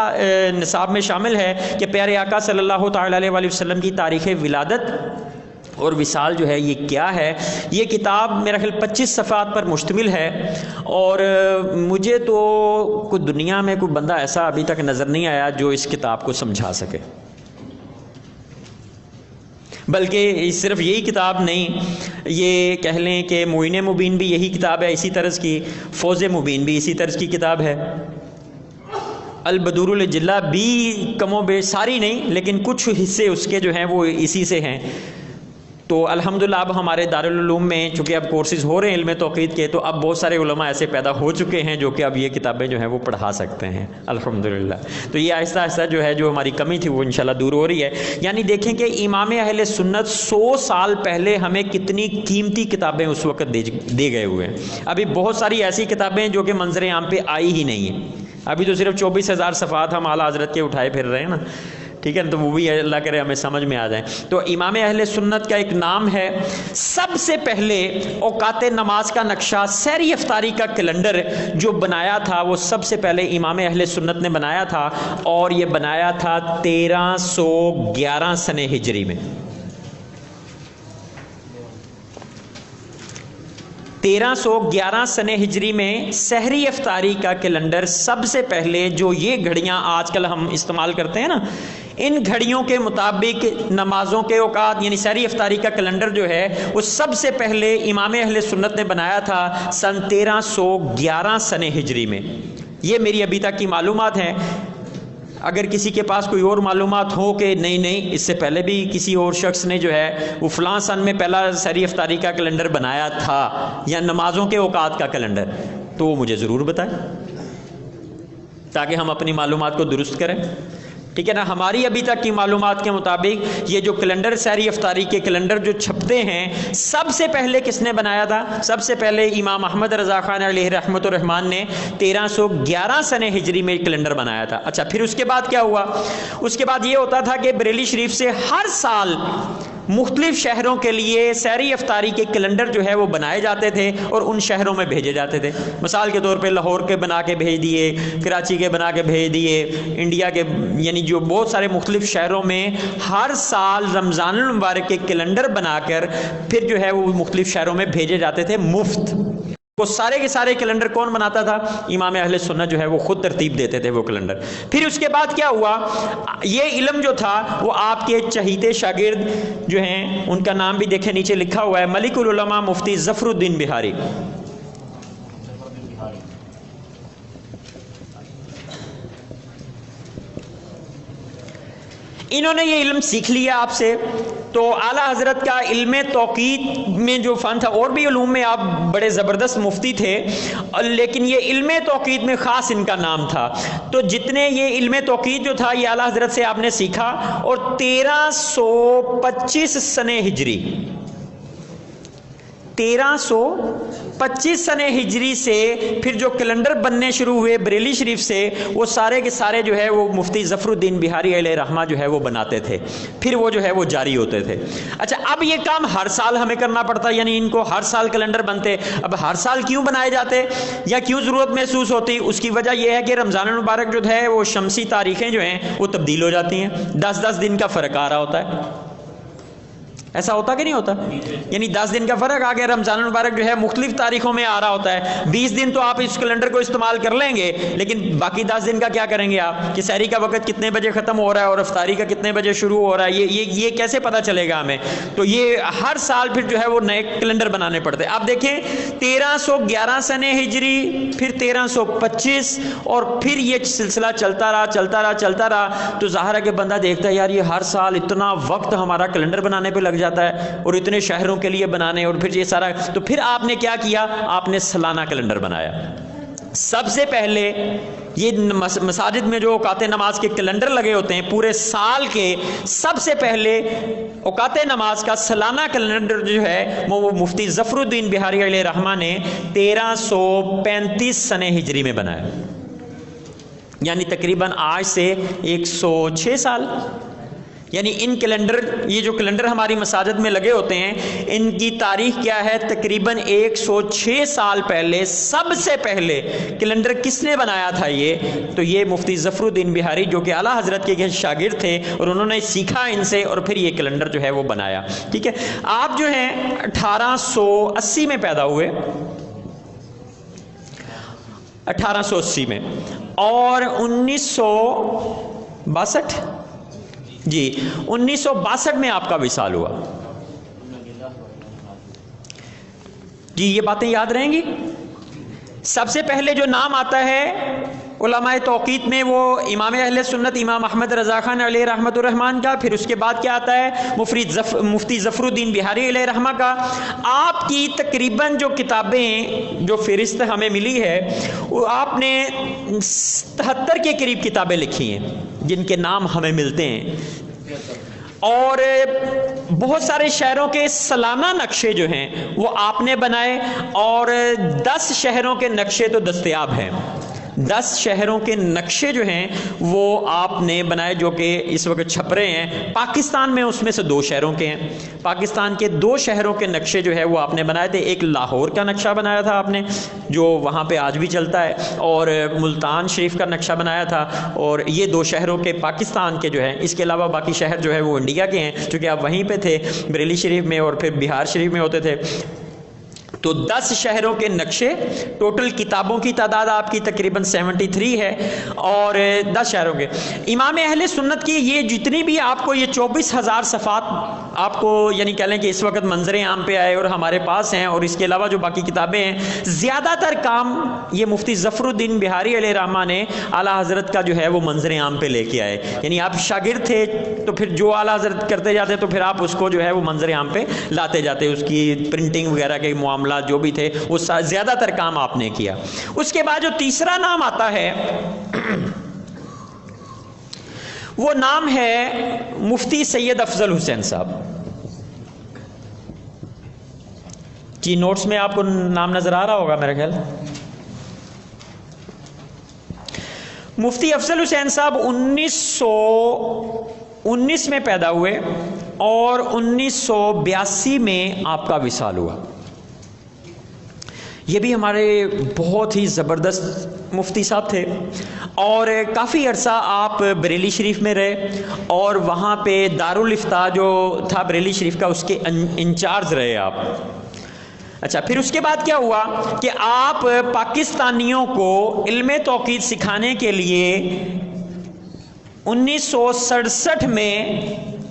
نصاب میں شامل ہے کہ پیارے آقا صلی اللہ تعالی علیہ وآلہ وسلم کی تاریخ ولادت اور وصال جو ہے یہ کیا ہے. یہ کتاب میرا خیال 25 صفحات پر مشتمل ہے، اور مجھے تو کوئی دنیا میں کوئی بندہ ایسا ابھی تک نظر نہیں آیا جو اس کتاب کو سمجھا سکے. بلکہ صرف یہی کتاب نہیں، یہ کہہ لیں کہ معین مبین بھی یہی کتاب ہے اسی طرز کی، فوز مبین بھی اسی طرز کی کتاب ہے، البدور الجلہ بھی کم و بیش، ساری نہیں لیکن کچھ حصے اس کے جو ہیں وہ اسی سے ہیں. تو الحمدللہ اب ہمارے دارالعلوم میں چونکہ اب کورسز ہو رہے ہیں علم توحید کے، تو اب بہت سارے علماء ایسے پیدا ہو چکے ہیں جو کہ اب یہ کتابیں جو ہیں وہ پڑھا سکتے ہیں الحمدللہ. تو یہ آہستہ آہستہ جو ہے جو ہماری کمی تھی وہ انشاءاللہ دور ہو رہی ہے. یعنی دیکھیں کہ امام اہل سنت 100 سال پہلے ہمیں کتنی قیمتی کتابیں اس وقت دے گئے ہوئے ہیں. ابھی بہت ساری ایسی کتابیں جو کہ منظر عام پہ آئی ہی نہیں ہیں، ابھی تو صرف 24,000 صفحات ہم اعلیٰ حضرت کے اٹھائے پھر رہے ہیں نا، ٹھیک ہے، تو وہ بھی اللہ کرے ہمیں سمجھ میں آ جائیں. تو امام اہل سنت کا ایک نام ہے، سب سے پہلے اوقات نماز کا نقشہ، سحری افطاری کا کیلنڈر جو بنایا تھا وہ سب سے پہلے امام اہل سنت نے بنایا تھا، اور یہ بنایا تھا 1311 سنہ ہجری میں. 1311 سنہ ہجری میں سحری افطاری کا کیلنڈر سب سے پہلے، جو یہ گھڑیاں آج کل ہم استعمال کرتے ہیں نا، ان گھڑیوں کے مطابق نمازوں کے اوقات یعنی سحری افطاری کا کیلنڈر جو ہے وہ سب سے پہلے امام اہل سنت نے بنایا تھا سن 1311 سنہ ہجری میں۔ یہ میری ابھی تک کی معلومات ہیں، اگر کسی کے پاس کوئی اور معلومات ہو کہ نہیں اس سے پہلے بھی کسی اور شخص نے جو ہے وہ فلاں سن میں پہلا سحری افطاری کا کیلنڈر بنایا تھا یا نمازوں کے اوقات کا کیلنڈر، تو وہ مجھے ضرور بتائیں تاکہ ہم اپنی معلومات کو درست کریں، ٹھیک ہے نا۔ ہماری ابھی تک کی معلومات کے مطابق یہ جو کیلنڈر سحری افطاری کے کیلنڈر جو چھپتے ہیں، سب سے پہلے کس نے بنایا تھا؟ سب سے پہلے امام احمد رضا خان علیہ رحمۃ الرحمان نے 1311 سنہ ہجری میں کیلنڈر بنایا تھا۔ اچھا، پھر اس کے بعد کیا ہوا؟ اس کے بعد یہ ہوتا تھا کہ بریلی شریف سے ہر سال مختلف شہروں کے لیے سحری افطاری کے کیلنڈر جو ہے وہ بنائے جاتے تھے اور ان شہروں میں بھیجے جاتے تھے۔ مثال کے طور پہ لاہور کے بنا کے بھیج دیے، کراچی کے بنا کے بھیج دیے، انڈیا کے یعنی جو بہت سارے مختلف شہروں میں ہر سال رمضان المبارک کے کیلنڈر بنا کر پھر جو ہے وہ مختلف شہروں میں بھیجے جاتے تھے مفت۔ وہ سارے کے سارے کیلنڈر کون بناتا تھا؟ امام اہل سنت جو ہے وہ خود ترتیب دیتے تھے وہ کیلنڈر۔ پھر اس کے بعد کیا ہوا؟ یہ علم جو تھا وہ آپ کے چہیتے شاگرد جو ہیں، ان کا نام بھی دیکھیں نیچے لکھا ہوا ہے، ملک العلماء مفتی ظفر الدین بہاری۔ انہوں نے یہ علم سیکھ لیا آپ سے، تو اعلیٰ حضرت کا علم توقیت میں جو فن تھا، اور بھی علوم میں آپ بڑے زبردست مفتی تھے، لیکن یہ علم توقیت میں خاص ان کا نام تھا۔ تو جتنے یہ علم توقیت جو تھا یہ اعلیٰ حضرت سے آپ نے سیکھا، اور 1325 سنہ ہجری 1325 سنہ ہجری سے پھر جو کیلنڈر بننے شروع ہوئے بریلی شریف سے، وہ سارے کے سارے جو ہے وہ مفتی ظفر الدین بہاری علیہ رحمہ جو ہے وہ بناتے تھے، پھر وہ جو ہے وہ جاری ہوتے تھے۔ اچھا، اب یہ کام ہر سال ہمیں کرنا پڑتا، یعنی ان کو ہر سال کیلنڈر بنتے۔ اب ہر سال کیوں بنائے جاتے یا کیوں ضرورت محسوس ہوتی؟ اس کی وجہ یہ ہے کہ رمضان المبارک جو ہے وہ شمسی تاریخیں جو ہیں وہ تبدیل ہو جاتی ہیں، 10 دن کا فرق آ رہا ہوتا ہے۔ ایسا ہوتا کہ نہیں ہوتا؟ یعنی 10 دن کا فرق آ گیا، رمضان المبارک جو ہے مختلف تاریخوں میں آ رہا ہوتا ہے۔ 20 دن تو آپ اس کیلنڈر کو استعمال کر لیں گے، لیکن باقی 10 دن کا کیا کریں گے آپ کہ سحری کا وقت کتنے بجے ختم ہو رہا ہے اور افطاری کا کتنے بجے شروع ہو رہا ہے، یہ کیسے پتہ چلے گا ہمیں؟ تو یہ ہر سال پھر جو ہے وہ نئے کیلنڈر بنانے پڑتے ہیں۔ آپ دیکھیں 1311 سنہ ہجری، پھر 1325، اور پھر یہ سلسلہ چلتا رہا، تو ظاہر ہے کہ بندہ دیکھتا ہے یار یہ ہر سال اتنا وقت ہمارا کیلنڈر بنانے پہ لگ جاتا ہے اور اتنے شہروں کے لیے بنانے، اور پھر یہ سارا، تو پھر آپ نے کیا کیا؟ آپ نے سالانہ کیلنڈر بنایا۔ سب سے پہلے یہ مساجد میں جو اوقات نماز کے کیلنڈر لگے ہوتے ہیں پورے سال کے، سب سے پہلے اوقات نماز کا سالانہ کیلنڈر جو ہے وہ مفتی ظفر الدین بہاری علیہ رحمہ نے 1335 سنہ ہجری میں بنایا، یعنی تقریباً آج سے 106 سال۔ یعنی ان کیلنڈر، یہ جو کیلنڈر ہماری مساجد میں لگے ہوتے ہیں، ان کی تاریخ کیا ہے؟ تقریباً 106 سال پہلے سب سے پہلے کیلنڈر کس نے بنایا تھا؟ تو یہ مفتی ظفر الدین بہاری، جو کہ اعلیٰ حضرت کے شاگرد تھے، اور انہوں نے سیکھا ان سے، اور پھر یہ کیلنڈر جو ہے وہ بنایا۔ ٹھیک ہے، آپ جو ہیں 1880 میں پیدا ہوئے، 1880 میں، اور 1962 میں آپ کا وصال ہوا۔ جی یہ باتیں یاد رہیں گی۔ سب سے پہلے جو نام آتا ہے علماء توقیت میں وہ امام اہل سنت امام احمد رضا خان علیہ رحمۃ الرحمان کا، پھر اس کے بعد کیا آتا ہے؟ مفتی ظفر الدین بہاری علیہ رحمہ کا۔ آپ کی تقریباً جو کتابیں، جو فہرست ہمیں ملی ہے، وہ آپ نے 77 کے قریب کتابیں لکھی ہیں جن کے نام ہمیں ملتے ہیں، اور بہت سارے شہروں کے سالانہ نقشے جو ہیں وہ آپ نے بنائے، اور 10 شہروں کے نقشے تو دستیاب ہیں۔ 10 شہروں کے نقشے جو ہیں وہ آپ نے بنائے، جو کہ اس وقت چھپ رہے ہیں پاکستان میں۔ اس میں سے 2 شہروں کے ہیں، پاکستان کے 2 شہروں کے نقشے جو ہے وہ آپ نے بنائے تھے۔ ایک لاہور کا نقشہ بنایا تھا آپ نے، جو وہاں پہ آج بھی چلتا ہے، اور ملتان شریف کا نقشہ بنایا تھا، اور یہ 2 شہروں کے پاکستان کے جو ہیں۔ اس کے علاوہ باقی شہر جو ہے وہ انڈیا کے ہیں، چونکہ آپ وہیں پہ تھے بریلی شریف میں، اور پھر بہار شریف میں ہوتے تھے۔ تو 10 شہروں کے نقشے، ٹوٹل کتابوں کی تعداد آپ کی تقریباً 73 ہے، اور 10 شہروں کے امام اہل سنت کی یہ جتنی بھی آپ کو یہ 24,000 صفحات آپ کو یعنی کہہ لیں کہ اس وقت منظر عام پہ آئے اور ہمارے پاس ہیں، اور اس کے علاوہ جو باقی کتابیں ہیں، زیادہ تر کام یہ مفتی ظفر الدین بہاری علیہ رحمہ نے اعلیٰ حضرت کا جو ہے وہ منظر عام پہ لے کے آئے. یعنی آپ شاگرد تھے تو پھر جو اعلیٰ حضرت کرتے جاتے تو پھر آپ اس کو جو ہے وہ منظر عام پہ لاتے جاتے، اس کی پرنٹنگ وغیرہ کے معاملات جو بھی تھے وہ زیادہ تر کام آپ نے کیا. اس کے بعد جو تیسرا نام آتا ہے وہ نام ہے مفتی سید افضل حسین صاحب. جی نوٹس میں آپ کو نام نظر آ رہا ہوگا میرا خیال. مفتی افضل حسین صاحب 1919 میں پیدا ہوئے اور 1982 میں آپ کا وصال ہوا. یہ بھی ہمارے بہت ہی زبردست مفتی صاحب تھے، اور کافی عرصہ آپ بریلی شریف میں رہے، اور وہاں پہ دارالافتاء جو تھا بریلی شریف کا اس کے انچارج رہے آپ. اچھا، پھر اس کے بعد کیا ہوا کہ آپ پاکستانیوں کو علم توقید سکھانے کے لیے 1967 میں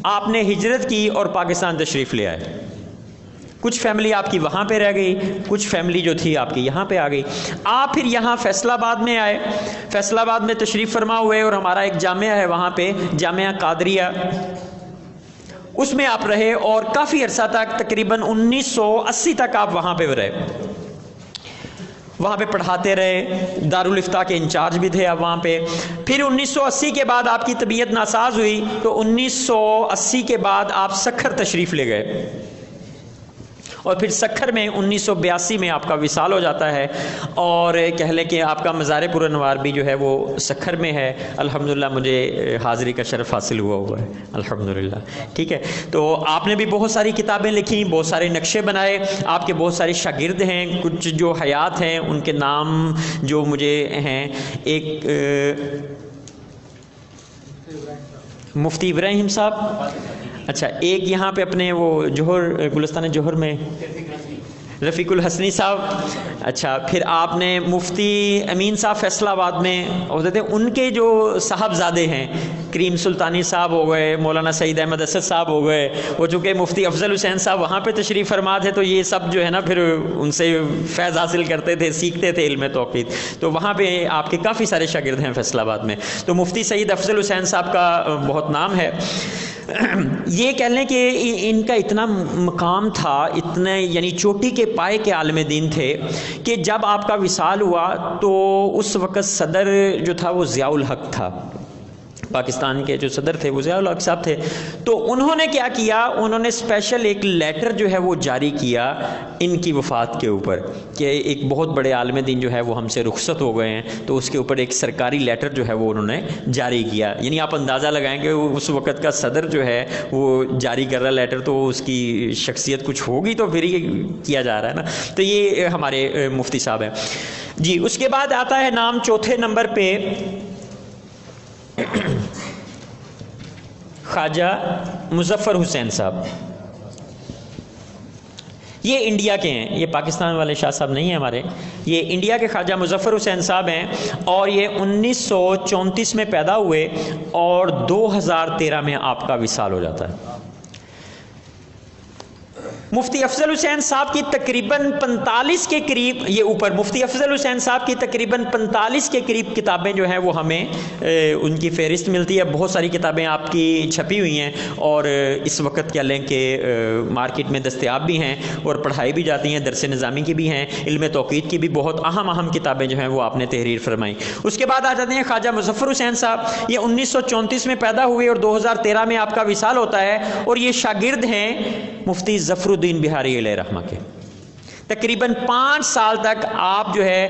آپ نے ہجرت کی اور پاکستان تشریف لے آئے. کچھ فیملی آپ کی وہاں پہ رہ گئی، کچھ فیملی جو تھی آپ کی یہاں پہ آ گئی. آپ پھر یہاں فیصل آباد میں آئے، فیصل آباد میں تشریف فرما ہوئے، اور ہمارا ایک جامعہ ہے وہاں پہ، جامعہ قادریہ، اس میں آپ رہے، اور کافی عرصہ تک تقریباً 1980 تک آپ وہاں پہ رہے. وہاں پہ پڑھاتے رہے، دارالافتاء کے انچارج بھی تھے آپ وہاں پہ. پھر 1980 کے بعد آپ کی طبیعت ناساز ہوئی، تو 1980 کے بعد آپ سکھر تشریف لے گئے، اور پھر سکھر میں 1982 میں آپ کا وصال ہو جاتا ہے. اور کہہ لیں کہ آپ کا مزار پرانوار بھی جو ہے وہ سکھر میں ہے. الحمدللہ مجھے حاضری کا شرف حاصل ہوا ہے الحمدللہ. ٹھیک ہے، تو آپ نے بھی بہت ساری کتابیں لکھی، بہت سارے نقشے بنائے، آپ کے بہت سارے شاگرد ہیں. کچھ جو حیات ہیں ان کے نام جو مجھے ہیں، ایک مفتی ابراہیم صاحب، اچھا ایک یہاں پہ اپنے وہ جوہر گلستان جوہر میں رفیق الحسنی صاحب، اچھا پھر آپ نے مفتی امین صاحب فیصل آباد میں ہوتے تھے، ان کے جو صاحبزادے ہیں کریم سلطانی صاحب ہو گئے، مولانا سعید احمد اسد صاحب ہو گئے، وہ چونکہ مفتی افضل حسین صاحب وہاں پہ تشریف فرما تھے، تو یہ سب جو ہے نا پھر ان سے فیض حاصل کرتے تھے، سیکھتے تھے علم توقید. تو وہاں پہ آپ کے کافی سارے شاگرد ہیں فیصل آباد میں. تو مفتی سید افضل حسین صاحب کا بہت نام ہے. یہ کہہ لیں کہ ان کا اتنا مقام تھا، اتنے یعنی چوٹی کے پائے کے عالم دین تھے، کہ جب آپ کا وصال ہوا تو اس وقت صدر جو تھا وہ ضیاء الحق تھا، پاکستان کے جو صدر تھے وہ ضیاء الحق صاحب تھے. تو انہوں نے کیا کیا، انہوں نے اسپیشل ایک لیٹر جو ہے وہ جاری کیا ان کی وفات کے اوپر، کہ ایک بہت بڑے عالم دین جو ہے وہ ہم سے رخصت ہو گئے ہیں، تو اس کے اوپر ایک سرکاری لیٹر جو ہے وہ انہوں نے جاری کیا. یعنی آپ اندازہ لگائیں کہ اس وقت کا صدر جو ہے وہ جاری کر رہا لیٹر، تو اس کی شخصیت کچھ ہوگی تو پھر ہی کیا جا رہا ہے نا. تو یہ ہمارے مفتی صاحب ہیں. جی اس کے بعد آتا ہے نام چوتھے نمبر پہ خواجہ مظفر حسین صاحب. یہ انڈیا کے ہیں، یہ پاکستان والے شاہ صاحب نہیں ہیں ہمارے، یہ انڈیا کے خواجہ مظفر حسین صاحب ہیں، اور یہ 1934 میں پیدا ہوئے اور 2013 میں آپ کا وصال ہو جاتا ہے. مفتی افضل حسین صاحب کی تقریباً 45 کے قریب، یہ اوپر مفتی افضل حسین صاحب کی تقریباً 45 کے قریب کتابیں جو ہیں وہ ہمیں ان کی فہرست ملتی ہے. بہت ساری کتابیں آپ کی چھپی ہوئی ہیں، اور اس وقت کیا لیں کہ مارکیٹ میں دستیاب بھی ہیں اور پڑھائی بھی جاتی ہیں، درس نظامی کی بھی ہیں، علم توقید کی بھی بہت اہم کتابیں جو ہیں وہ آپ نے تحریر فرمائیں. اس کے بعد آ جاتے ہیں خواجہ مظفر حسین صاحب. یہ 1934 میں پیدا ہوئے اور 2013 میں آپ کا وصال ہوتا ہے، اور یہ شاگرد ہیں مفتی ظفر الدین بہاری علیہ رحمہ کے. تقریباً 5 سال تک آپ جو ہے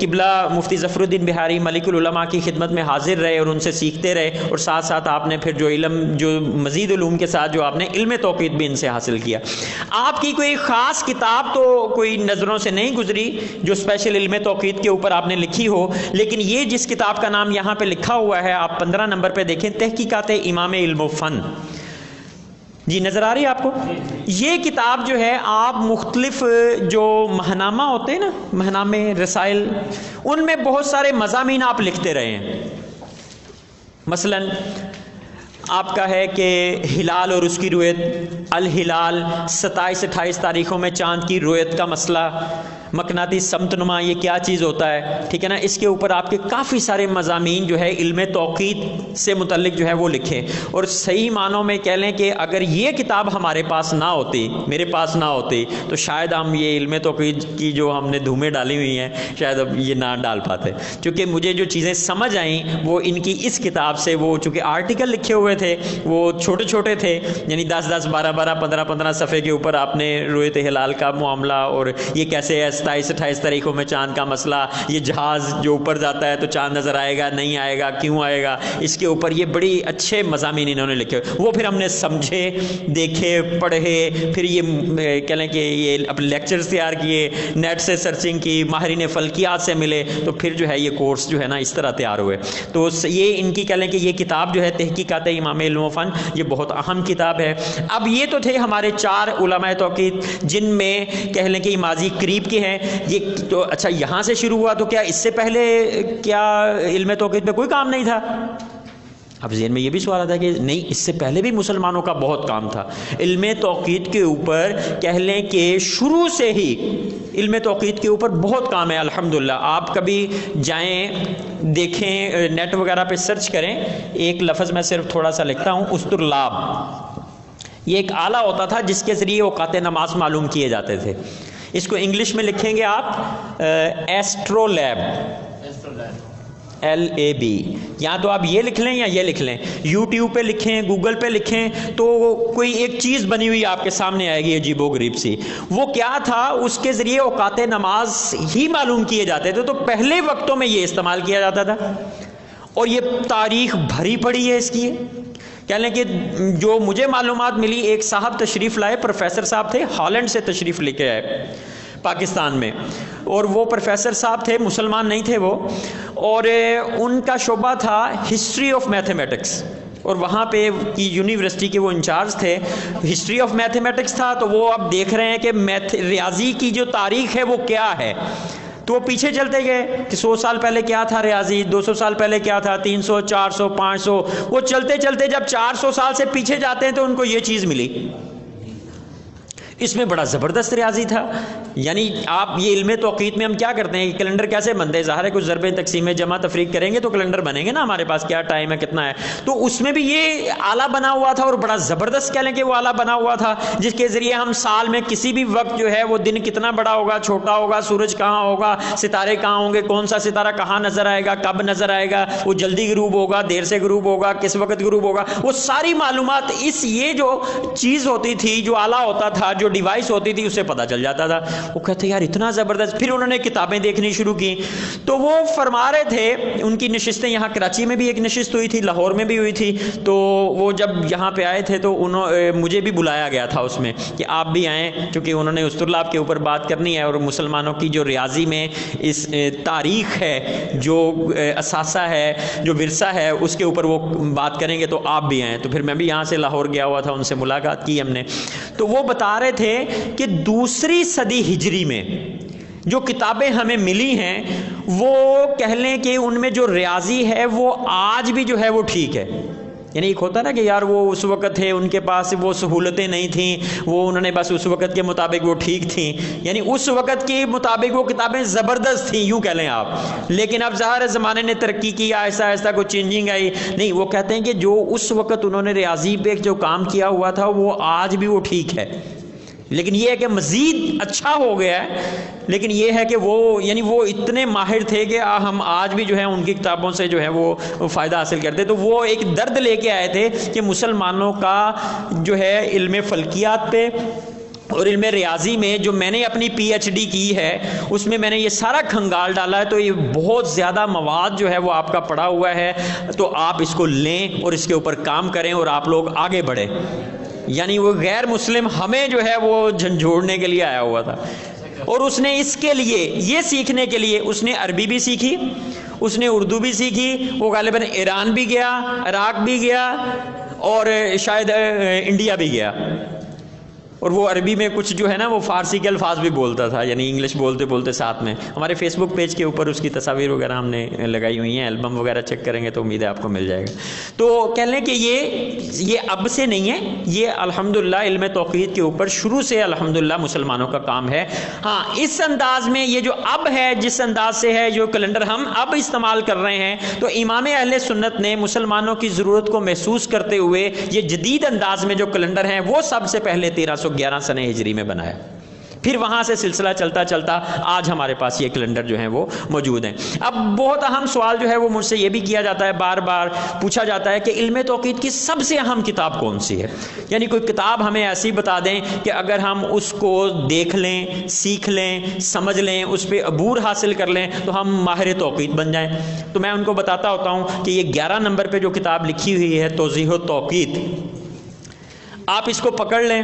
قبلہ مفتی ظفر الدین بہاری ملک العلماء کی خدمت میں حاضر رہے اور ان سے سیکھتے رہے، اور ساتھ ساتھ آپ نے پھر جو علم، جو مزید علوم کے ساتھ جو آپ نے علم توقید بھی ان سے حاصل کیا. آپ کی کوئی خاص کتاب تو کوئی نظروں سے نہیں گزری جو اسپیشل علم توقید کے اوپر آپ نے لکھی ہو، لیکن یہ جس کتاب کا نام یہاں پہ لکھا ہوا ہے، آپ 15 نمبر پہ دیکھیں، تحقیقات امام علم و فن. جی نظر آ رہی ہے آپ کو؟ یہ کتاب جو ہے آپ مختلف جو ماہنامہ ہوتے ہیں نا، ماہنامے رسائل، ان میں بہت سارے مضامین آپ لکھتے رہے ہیں. مثلا آپ کا ہے کہ ہلال اور اس کی رویت، الہلال 27-28 تاریخوں میں چاند کی رویت کا مسئلہ، مقناطیس سمت نما یہ کیا چیز ہوتا ہے، ٹھیک ہے نا. اس کے اوپر آپ کے کافی سارے مضامین جو ہے علم توقیت سے متعلق جو ہے وہ لکھے. اور صحیح معنوں میں کہہ لیں کہ اگر یہ کتاب ہمارے پاس نہ ہوتی، میرے پاس نہ ہوتی، تو شاید ہم یہ علم توقیت کی جو ہم نے دھومیں ڈالی ہوئی ہیں شاید اب یہ نہ ڈال پاتے. چونکہ مجھے جو چیزیں سمجھ آئیں وہ ان کی اس کتاب سے، وہ چونکہ آرٹیکل لکھے ہوئے تھے وہ چھوٹے چھوٹے تھے، یعنی 10-10 12-12 15-15 صفحے کے اوپر آپ نے رویت ہلال کا معاملہ، اور یہ کیسے ہے 27-28 تاریخوں میں چاند کا مسئلہ، یہ جہاز جو اوپر جاتا ہے تو چاند نظر آئے گا نہیں آئے گا، کیوں آئے گا، اس کے اوپر یہ بڑی اچھے مضامین انہوں نے لکھے. وہ پھر ہم نے سمجھے، دیکھے، پڑھے، پھر یہ کہہ لیں کہ یہ اپنے لیکچرز تیار کیے، نیٹ سے سرچنگ کی، ماہرین فلکیات سے ملے، تو پھر جو ہے یہ کورس جو ہے نا اس طرح تیار ہوئے. تو یہ ان کی کہہ لیں کہ یہ کتاب جو ہے تحقیقات امام علم و فن، یہ بہت اہم کتاب ہے. اب یہ تو تھے ہمارے 4 علماء توقیت جن میں کہہ لیں کہ ماضی قریب کے ہیں. یہ تو اچھا یہاں سے شروع ہوا، تو کیا اس سے پہلے کیا علم توقیت پہ کوئی کام نہیں تھا؟ اب ذہن میں یہ بھی سوال آتا ہے کہ نہیں، اس سے پہلے بھی مسلمانوں کا بہت کام تھا علم توقیت کے اوپر. کہہ لیں کہ شروع سے ہی علم توقیت کے اوپر بہت کام ہے الحمدللہ. آپ کبھی جائیں دیکھیں، نیٹ وغیرہ پہ سرچ کریں، ایک لفظ میں صرف تھوڑا سا لکھتا ہوں، اسطرلاب. یہ ایک آلہ ہوتا تھا جس کے ذریعے اوقات نماز معلوم کیے جاتے تھے. اس کو انگلش میں لکھیں گے آپ ایسٹرولیب، LAB. یا تو آپ یہ لکھ لیں یا یہ لکھ لیں، یوٹیوب پہ لکھیں، گوگل پہ لکھیں، تو کوئی ایک چیز بنی ہوئی آپ کے سامنے آئے گی عجیب و غریب سی. وہ کیا تھا؟ اس کے ذریعے اوقات نماز ہی معلوم کیے جاتے تھے. تو پہلے وقتوں میں یہ استعمال کیا جاتا تھا، اور یہ تاریخ بھری پڑی ہے اس کی. کہہ لیں کہ جو مجھے معلومات ملی، ایک صاحب تشریف لائے، پروفیسر صاحب تھے، ہالینڈ سے تشریف لے کے آئے پاکستان میں، اور وہ پروفیسر صاحب تھے، مسلمان نہیں تھے وہ، اور ان کا شعبہ تھا ہسٹری آف میتھمیٹکس، اور وہاں پہ کی یونیورسٹی کے وہ انچارج تھے. ہسٹری آف میتھمیٹکس تھا، تو وہ اب دیکھ رہے ہیں کہ ریاضی کی جو تاریخ ہے وہ کیا ہے. تو وہ پیچھے چلتے گئے کہ 100 سال پہلے کیا تھا ریاضی، 200 سال پہلے کیا تھا، 300 400 500. وہ چلتے چلتے جب 400 سال سے پیچھے جاتے ہیں تو ان کو یہ چیز ملی. اس میں بڑا زبردست ریاضی تھا. یعنی آپ یہ علم توقیت میں ہم کیا کرتے ہیں، کیلنڈر کیسے بنتے ہیں؟ ظاہر ہے کچھ ضربیں تقسیمیں جمع تفریق کریں گے تو کیلنڈر بنیں گے نا، ہمارے پاس کیا ٹائم ہے کتنا ہے. تو اس میں بھی یہ آلہ بنا ہوا تھا، اور بڑا زبردست کہہ لیں کہ وہ آلہ بنا ہوا تھا جس کے ذریعے ہم سال میں کسی بھی وقت جو ہے وہ دن کتنا بڑا ہوگا، چھوٹا ہوگا، سورج کہاں ہوگا، ستارے کہاں ہوں گے، کون سا ستارہ کہاں نظر آئے گا، کب نظر آئے گا، وہ جلدی غروب ہوگا، دیر سے غروب ہوگا، کس وقت غروب ہوگا، وہ ساری معلومات اس یہ جو چیز ہوتی تھی، جو آلہ ہوتا تھا، جو ڈیوائس ہوتی تھی، اسے پتہ چل جاتا تھا. وہ کہتے یار اتنا زبردست. پھر انہوں نے کتابیں دیکھنی شروع کی. تو وہ فرما رہے تھے، ان کی نشستیں یہاں کراچی میں بھی ایک نشست ہوئی تھی، لاہور میں بھی ہوئی تھی. تو وہ جب یہاں پہ آئے تھے تو مجھے بھی بلایا گیا تھا اس میں کہ آپ بھی آئیں، کیونکہ انہوں نے اسطرلاب کے اوپر بات کرنی ہے، اور مسلمانوں کی جو ریاضی میں اس تاریخ ہے، جو اثاثہ ہے، جو ورثہ ہے، اس کے اوپر وہ بات کریں گے، تو آپ بھی آئیں. تو پھر میں بھی یہاں سے لاہور گیا ہوا تھا، ان سے ملاقات کی ہم نے. تو وہ بتا رہے تھے کہ 2 صدی ہجری میں جو کتابیں ہمیں ملی ہیں، وہ کہہ لیں کہ ان میں جو ریاضی ہے وہ آج بھی جو ہے وہ ٹھیک ہے. یعنی ایک ہوتا نا کہ یار وہ اس وقت تھے، ان کے پاس وہ سہولتیں نہیں تھیں، وہ انہوں نے بس اس وقت کے مطابق وہ ٹھیک تھیں، یعنی اس وقت کے مطابق وہ کتابیں زبردست تھیں یوں کہہ لیں آپ. لیکن اب ظاہر زمانے نے ترقی کی، آہستہ آہستہ کوئی چینجنگ آئی. نہیں، وہ کہتے ہیں کہ جو اس وقت انہوں نے ریاضی پہ جو کام کیا ہوا تھا وہ آج بھی وہ ٹھیک ہے. لیکن یہ ہے کہ مزید اچھا ہو گیا ہے. لیکن یہ ہے کہ وہ یعنی وہ اتنے ماہر تھے کہ ہم آج بھی جو ہے ان کی کتابوں سے جو ہے وہ فائدہ حاصل کرتے. تو وہ ایک درد لے کے آئے تھے کہ مسلمانوں کا جو ہے علم فلکیات پہ اور علم ریاضی میں جو میں نے اپنی PhD کی ہے، اس میں نے یہ سارا کھنگال ڈالا ہے. تو یہ بہت زیادہ مواد جو ہے وہ آپ کا پڑا ہوا ہے. تو آپ اس کو لیں اور اس کے اوپر کام کریں اور آپ لوگ آگے بڑھیں. یعنی وہ غیر مسلم ہمیں جو ہے وہ جھنجھوڑنے کے لیے آیا ہوا تھا، اور اس نے اس کے لیے یہ سیکھنے کے لیے اس نے عربی بھی سیکھی، اس نے اردو بھی سیکھی. وہ غالباً ایران بھی گیا، عراق بھی گیا، اور شاید انڈیا بھی گیا، اور وہ عربی میں کچھ جو ہے نا وہ فارسی کے الفاظ بھی بولتا تھا، یعنی انگلش بولتے بولتے ساتھ میں. ہمارے فیس بک پیج کے اوپر اس کی تصاویر وغیرہ ہم نے لگائی ہوئی ہیں، البم وغیرہ چیک کریں گے تو امید ہے آپ کو مل جائے گا. تو کہہ لیں کہ یہ اب سے نہیں ہے، یہ الحمدللہ علم توقیت کے اوپر شروع سے الحمدللہ مسلمانوں کا کام ہے. ہاں اس انداز میں یہ جو اب ہے، جس انداز سے ہے جو کیلنڈر ہم اب استعمال کر رہے ہیں، تو امام اہل سنت نے مسلمانوں کی ضرورت کو محسوس کرتے ہوئے یہ جدید انداز میں جو کیلنڈر ہیں وہ سب سے پہلے 1311 سنہ ہجری میں بنایا. پھر وہاں سے سلسلہ چلتا چلتا آج ہمارے پاس یہ کیلنڈر جو ہیں وہ موجود ہیں. اب بہت اہم سوال جو ہے وہ مجھ سے یہ بھی کیا جاتا ہے، بار بار پوچھا جاتا ہے کہ علم توقیت کی سب سے اہم کتاب کون سی ہے؟ یعنی کوئی کتاب ہمیں ایسی بتا دیں کہ اگر ہم اس کو دیکھ لیں، سیکھ لیں، سمجھ لیں، اس پہ عبور حاصل کر لیں تو ہم ماہر توقیت بن جائیں. تو میں ان کو بتاتا ہوتا ہوں کہ یہ 11 نمبر پہ جو کتاب لکھی ہوئی ہے توضیح التوقیت، آپ اس کو پکڑ لیں،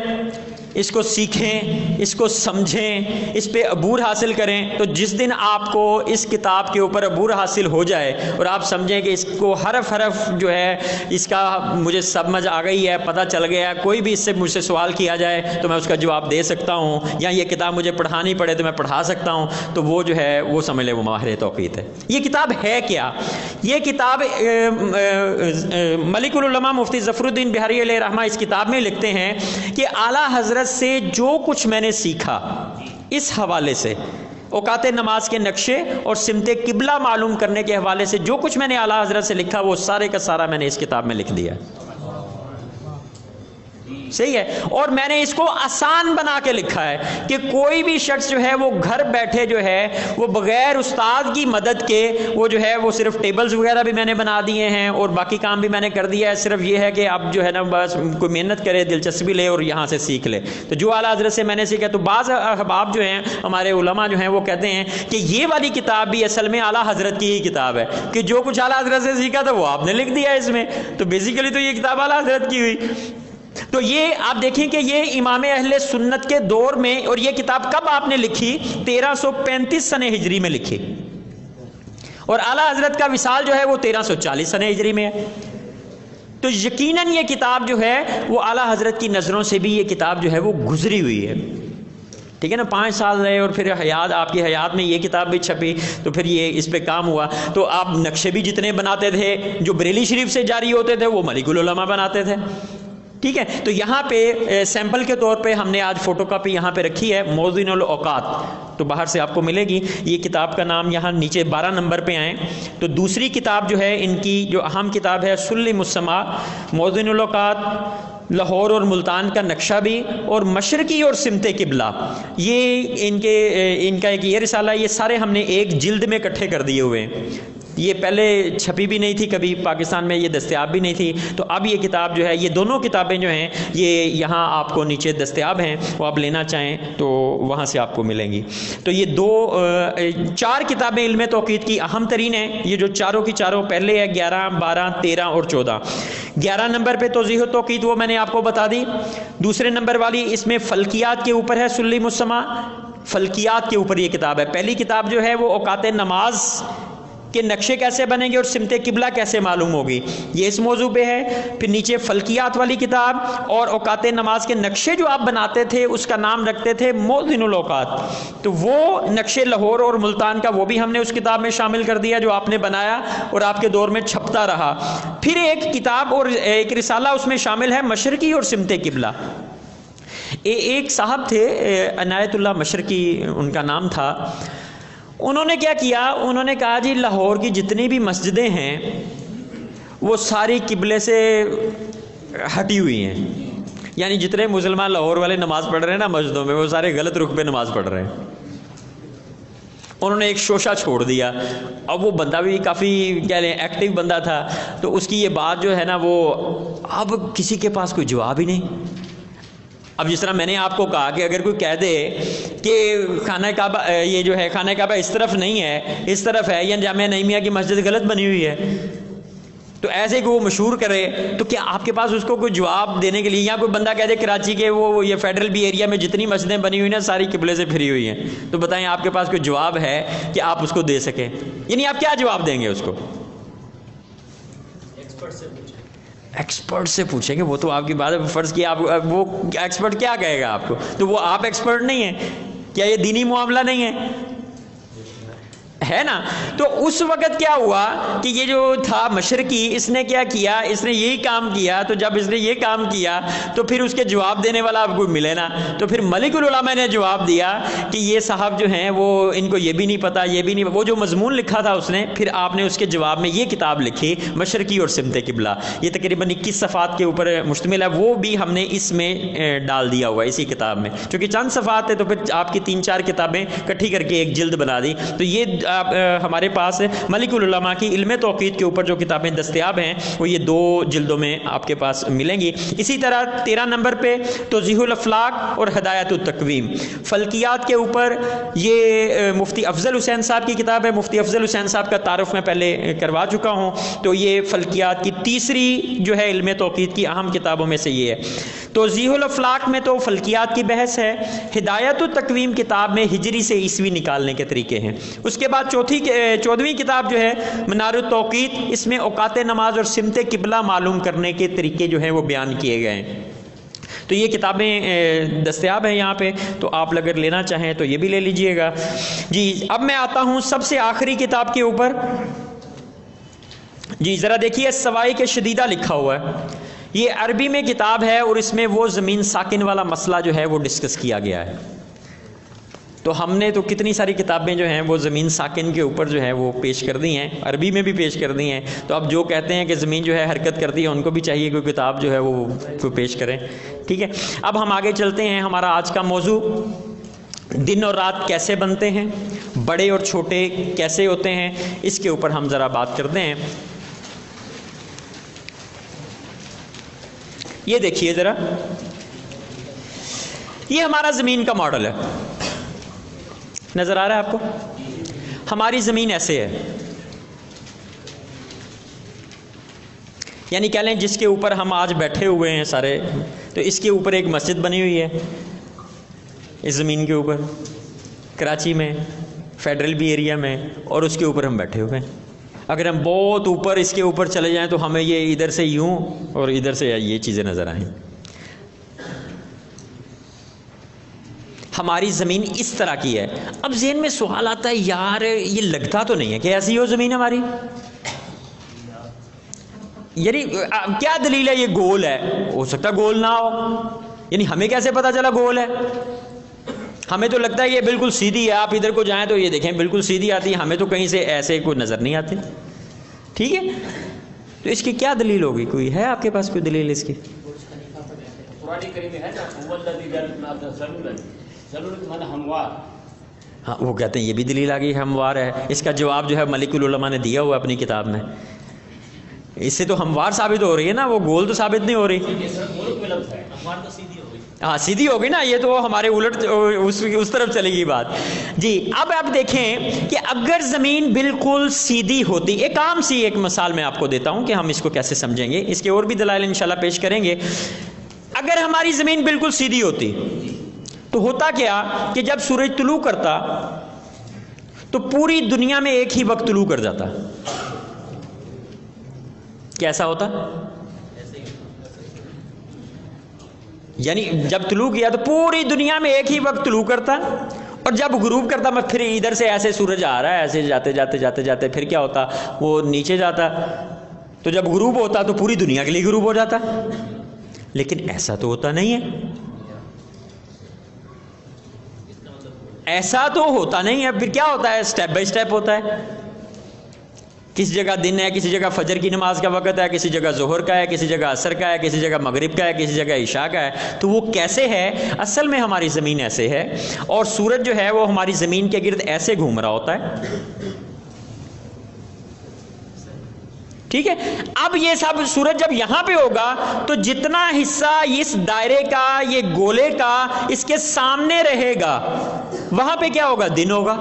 اس کو سیکھیں، اس کو سمجھیں، اس پہ عبور حاصل کریں، تو جس دن آپ کو اس کتاب کے اوپر عبور حاصل ہو جائے اور آپ سمجھیں کہ اس کو حرف حرف جو ہے اس کا مجھے سمجھ آ گئی ہے، پتہ چل گیا، کوئی بھی اس سے مجھ سے سوال کیا جائے تو میں اس کا جواب دے سکتا ہوں، یا یہ کتاب مجھے پڑھانی پڑے تو میں پڑھا سکتا ہوں، تو وہ جو ہے وہ سمجھ لے وہ ماہر توقیت ہے. یہ کتاب ہے کیا؟ یہ کتاب ملک العلماء مفتی ظفر الدین بہاری علیہ رحمہ اس کتاب میں لکھتے ہیں کہ اعلیٰ حضرت سے جو کچھ میں نے سیکھا اس حوالے سے، اوقات نماز کے نقشے اور سمت قبلہ معلوم کرنے کے حوالے سے جو کچھ میں نے اعلیٰ حضرت سے لکھا وہ سارے کا سارا میں نے اس کتاب میں لکھ دیا. صحیح ہے. اور میں نے اس کو آسان بنا کے لکھا ہے کہ کوئی بھی شخص جو ہے وہ گھر بیٹھے جو ہے وہ بغیر استاد کی مدد کے وہ جو ہے وہ صرف ٹیبلز وغیرہ بھی میں نے بنا دیے ہیں اور باقی کام بھی میں نے کر دیا ہے. صرف یہ ہے کہ اب جو ہے نا بس کوئی محنت کرے، دلچسپی لے اور یہاں سے سیکھ لے. تو جو اعلیٰ حضرت سے میں نے سیکھا، تو بعض احباب جو ہیں ہمارے علماء جو ہیں وہ کہتے ہیں کہ یہ والی کتاب بھی اصل میں اعلیٰ حضرت کی ہی کتاب ہے، کہ جو کچھ اعلیٰ حضرت سے سیکھا تھا وہ آپ نے لکھ دیا اس میں. تو بیسیکلی تو یہ کتاب اعلیٰ حضرت کی ہوئی. تو یہ آپ دیکھیں کہ یہ امام اہل سنت کے دور میں، اور یہ کتاب کب آپ نے لکھی؟ 1335 سنہ ہجری میں لکھی، اور اعلیٰ حضرت کا وصال جو ہے وہ 1340 سنہ ہجری میں ہے. تو یقیناً یہ کتاب جو ہے وہ اعلیٰ حضرت کی نظروں سے بھی یہ کتاب جو ہے وہ گزری ہوئی ہے. ٹھیک ہے نا، 5 سال رہے اور پھر حیات، آپ کی حیات میں یہ کتاب بھی چھپی، تو پھر یہ اس پہ کام ہوا. تو آپ نقشے بھی جتنے بناتے تھے جو بریلی شریف سے جاری ہوتے تھے وہ ملک العلماء بناتے تھے. ٹھیک ہے. تو یہاں پہ سیمپل کے طور پہ ہم نے آج فوٹو کاپی یہاں پہ رکھی ہے، موزن الاوقات، تو باہر سے آپ کو ملے گی. یہ کتاب کا نام یہاں نیچے 12 نمبر پہ آئیں تو دوسری کتاب جو ہے ان کی جو اہم کتاب ہے سلم السماء، موزن الاوقات، لاہور اور ملتان کا نقشہ بھی، اور مشرقی اور سمت قبلہ. یہ ان کا ایک یہ رسالہ، یہ سارے ہم نے ایک جلد میں اکٹھے کر دیے ہوئے ہیں. یہ پہلے چھپی بھی نہیں تھی کبھی پاکستان میں، یہ دستیاب بھی نہیں تھی. تو اب یہ کتاب جو ہے، یہ دونوں کتابیں جو ہیں یہ یہاں آپ کو نیچے دستیاب ہیں، وہ آپ لینا چاہیں تو وہاں سے آپ کو ملیں گی. تو یہ 4 کتابیں علم توقیت کی اہم ترین ہیں. یہ جو چاروں کی چاروں پہلے ہے 11، 12، 13 اور 14. 11 نمبر پہ توضیح التوقیت وہ میں نے آپ کو بتا دی. دوسرے نمبر والی اس میں فلکیات کے اوپر ہے سلم السماء، فلکیات کے اوپر یہ کتاب ہے. پہلی کتاب جو ہے وہ اوقات نماز کہ نقشے کیسے بنیں گے اور سمت قبلہ کیسے معلوم ہوگی، یہ اس موضوع پہ ہے. پھر نیچے فلکیات والی کتاب اور اوقات نماز کے نقشے جو آپ بناتے تھے اس کا نام رکھتے تھے موزن الاوقات. تو وہ نقشے لاہور اور ملتان کا وہ بھی ہم نے اس کتاب میں شامل کر دیا جو آپ نے بنایا اور آپ کے دور میں چھپتا رہا. پھر ایک کتاب اور ایک رسالہ اس میں شامل ہے مشرقی اور سمت قبلہ. ایک صاحب تھے عنایت اللہ مشرقی ان کا نام تھا. انہوں نے کیا کیا، انہوں نے کہا جی لاہور کی جتنی بھی مسجدیں ہیں وہ ساری قبلے سے ہٹی ہوئی ہیں، یعنی جتنے مسلمان لاہور والے نماز پڑھ رہے ہیں نا مسجدوں میں وہ سارے غلط رخ پہ نماز پڑھ رہے ہیں. انہوں نے ایک شوشہ چھوڑ دیا. اب وہ بندہ بھی کافی کہہ لیں ایکٹیو بندہ تھا، تو اس کی یہ بات جو ہے نا وہ اب کسی کے پاس کوئی جواب ہی نہیں. اب جس طرح میں نے آپ کو کہا کہ اگر کوئی کہہ دے کہ خانہ کعبہ یہ جو ہے خانہ کعبہ اس طرف نہیں ہے اس طرف ہے، یا جامعہ نعیمیہ کی مسجد غلط بنی ہوئی ہے، تو ایسے کہ وہ مشہور کرے، تو کیا آپ کے پاس اس کو کوئی جواب دینے کے لیے، یا کوئی بندہ کہہ دے کراچی کے وہ یہ فیڈرل بی ایریا میں جتنی مسجدیں بنی ہوئی نا ساری قبلے سے پھری ہوئی ہیں، تو بتائیں آپ کے پاس کوئی جواب ہے کہ آپ اس کو دے سکیں؟ یعنی آپ کیا جواب دیں گے اس کو؟ ایکسپرٹ سے پوچھیں گے، وہ تو آپ کی بات ہے، فرض کیا آپ وہ ایکسپرٹ کیا کہے گا آپ کو، تو وہ آپ ایکسپرٹ نہیں ہیں، کیا یہ دینی معاملہ نہیں ہے نا؟ تو اس وقت کیا ہوا کہ یہ جو تھا مشرقی، اس نے کیا کیا، اس نے یہی کام کیا، تو جب اس نے یہ کام کیا تو پھر اس کے جواب دینے والا آپ کو ملے نا، تو پھر ملک العلماء نے جواب دیا کہ یہ صاحب جو ہیں وہ ان کو یہ بھی نہیں پتا، یہ بھی نہیں، وہ جو مضمون لکھا تھا اس نے، پھر آپ نے اس کے جواب میں یہ کتاب لکھی مشرقی اور سمت قبلہ، یہ تقریباً 21 صفحات کے اوپر مشتمل ہے، وہ بھی ہم نے اس میں ڈال دیا ہوا ہے اسی کتاب میں، چونکہ چند صفحات ہے تو پھر آپ کی 3-4 کتابیں کٹھی کر کے ایک جلد بنا دی، تو یہ ہمارے پاس ملک العلماء کی علم توقیت کے اوپر جو کتابیں دستیاب ہیں وہ یہ 2 جلدوں میں آپ کے پاس ملیں گی۔ اسی طرح 13 نمبر پہ توضیح الافلاق اور ہدایت التقویم، فلکیات کے اوپر یہ مفتی افضل حسین صاحب کی کتاب ہے، مفتی افضل حسین صاحب کا تعارف میں پہلے کروا چکا ہوں، تو یہ فلکیات کی تیسری جو ہے علم توقیت کی اہم کتابوں میں سے یہ ہے۔ توضیح الافلاق میں تو فلکیات کی بحث ہے، ہدایت التقویم کتاب میں ہجری سے عیسوی نکالنے کے طریقے ہیں، اس کے بعد 14ویں کتاب جو ہے منار التوقیت، اس میں اوقات نماز اور سمت قبلہ معلوم کرنے کے طریقے جو ہیں وہ بیان کیے گئے ہیں، تو یہ کتابیں دستیاب ہیں یہاں پہ، تو آپ اگر لینا چاہیں تو یہ بھی لے لیجئے گا جی۔ اب میں آتا ہوں سب سے آخری کتاب کے اوپر جی، ذرا دیکھیے سوائق شدیدہ لکھا ہوا ہے، یہ عربی میں کتاب ہے اور اس میں وہ زمین ساکن والا مسئلہ جو ہے وہ ڈسکس کیا گیا ہے، تو ہم نے تو کتنی ساری کتابیں جو ہیں وہ زمین ساکن کے اوپر جو ہے وہ پیش کر دی ہیں، عربی میں بھی پیش کر دی ہیں، تو اب جو کہتے ہیں کہ زمین جو ہے حرکت کرتی ہے ان کو بھی چاہیے کوئی کتاب جو ہے وہ پیش کریں، ٹھیک ہے۔ اب ہم آگے چلتے ہیں، ہمارا آج کا موضوع دن اور رات کیسے بنتے ہیں، بڑے اور چھوٹے کیسے ہوتے ہیں، اس کے اوپر ہم ذرا بات کرتے ہیں۔ یہ دیکھیے ذرا، یہ ہمارا زمین کا ماڈل ہے، نظر آ رہا ہے آپ کو؟ ہماری زمین ایسے ہے، یعنی کہہ لیں جس کے اوپر ہم آج بیٹھے ہوئے ہیں سارے، تو اس کے اوپر ایک مسجد بنی ہوئی ہے اس زمین کے اوپر، کراچی میں فیڈرل بھی ایریا میں، اور اس کے اوپر ہم بیٹھے ہوئے ہیں۔ اگر ہم بہت اوپر اس کے اوپر چلے جائیں تو ہمیں یہ ادھر سے یوں اور ادھر سے یہ چیزیں نظر آئیں۔ ہماری زمین اس طرح کی ہے۔ اب ذہن میں سوال آتا ہے، یار یہ لگتا تو نہیں ہے کہ ایسی ہو زمین ہماری، یعنی کیا دلیل ہے یہ گول ہے؟ ہو سکتا ہے گول نہ ہو، یعنی ہمیں کیسے پتا چلا گول ہے؟ ہمیں تو لگتا ہے یہ بالکل سیدھی ہے، آپ ادھر کو جائیں تو یہ دیکھیں بالکل سیدھی آتی ہے، ہمیں تو کہیں سے ایسے کوئی نظر نہیں آتے، ٹھیک ہے؟ تو اس کی کیا دلیل ہوگی؟ کوئی ہے آپ کے پاس کوئی دلیل اس کی؟ ہاں، وہ کہتے ہیں یہ بھی دلیل آ گئی ہموار ہے، اس کا جواب جو ہے ملک العلماء نے دیا ہوا اپنی کتاب میں، اس سے تو ہموار ثابت ہو رہی ہے نا، وہ گول تو ثابت نہیں ہو رہی۔ ہاں سیدھی ہوگی نا، یہ تو ہمارے الٹ اس طرف چلے گی بات جی۔ اب آپ دیکھیں کہ اگر زمین بالکل سیدھی ہوتی، ایک عام سی ایک مثال میں آپ کو دیتا ہوں کہ ہم اس کو کیسے سمجھیں گے، اس کے اور بھی دلائل انشاءاللہ پیش کریں گے۔ اگر ہماری زمین بالکل سیدھی ہوتی تو ہوتا کیا کہ جب سورج طلوع کرتا تو پوری دنیا میں ایک ہی وقت طلوع کر جاتا، کیسا ہوتا؟ یعنی جب طلوع کیا تو پوری دنیا میں ایک ہی وقت طلوع کرتا، اور جب غروب کرتا میں پھر ادھر سے ایسے سورج آ رہا ہے، ایسے جاتے جاتے جاتے جاتے پھر کیا ہوتا، وہ نیچے جاتا، تو جب غروب ہوتا تو پوری دنیا کے لیے غروب ہو جاتا، لیکن ایسا تو ہوتا نہیں ہے، ایسا تو ہوتا نہیں ہے، پھر کیا ہوتا ہے؟ سٹیپ بائی سٹیپ ہوتا ہے، کسی جگہ دن ہے، کسی جگہ فجر کی نماز کا وقت ہے، کسی جگہ ظہر کا ہے، کسی جگہ عصر کا ہے، کسی جگہ مغرب کا ہے، کسی جگہ عشاء کا ہے۔ تو وہ کیسے ہے؟ اصل میں ہماری زمین ایسے ہے، اور سورج جو ہے وہ ہماری زمین کے گرد ایسے گھوم رہا ہوتا ہے، ٹھیک ہے؟ اب یہ سب سورج جب یہاں پہ ہوگا تو جتنا حصہ اس دائرے کا، یہ گولے کا اس کے سامنے رہے گا، وہاں پہ کیا ہوگا؟ دن ہوگا،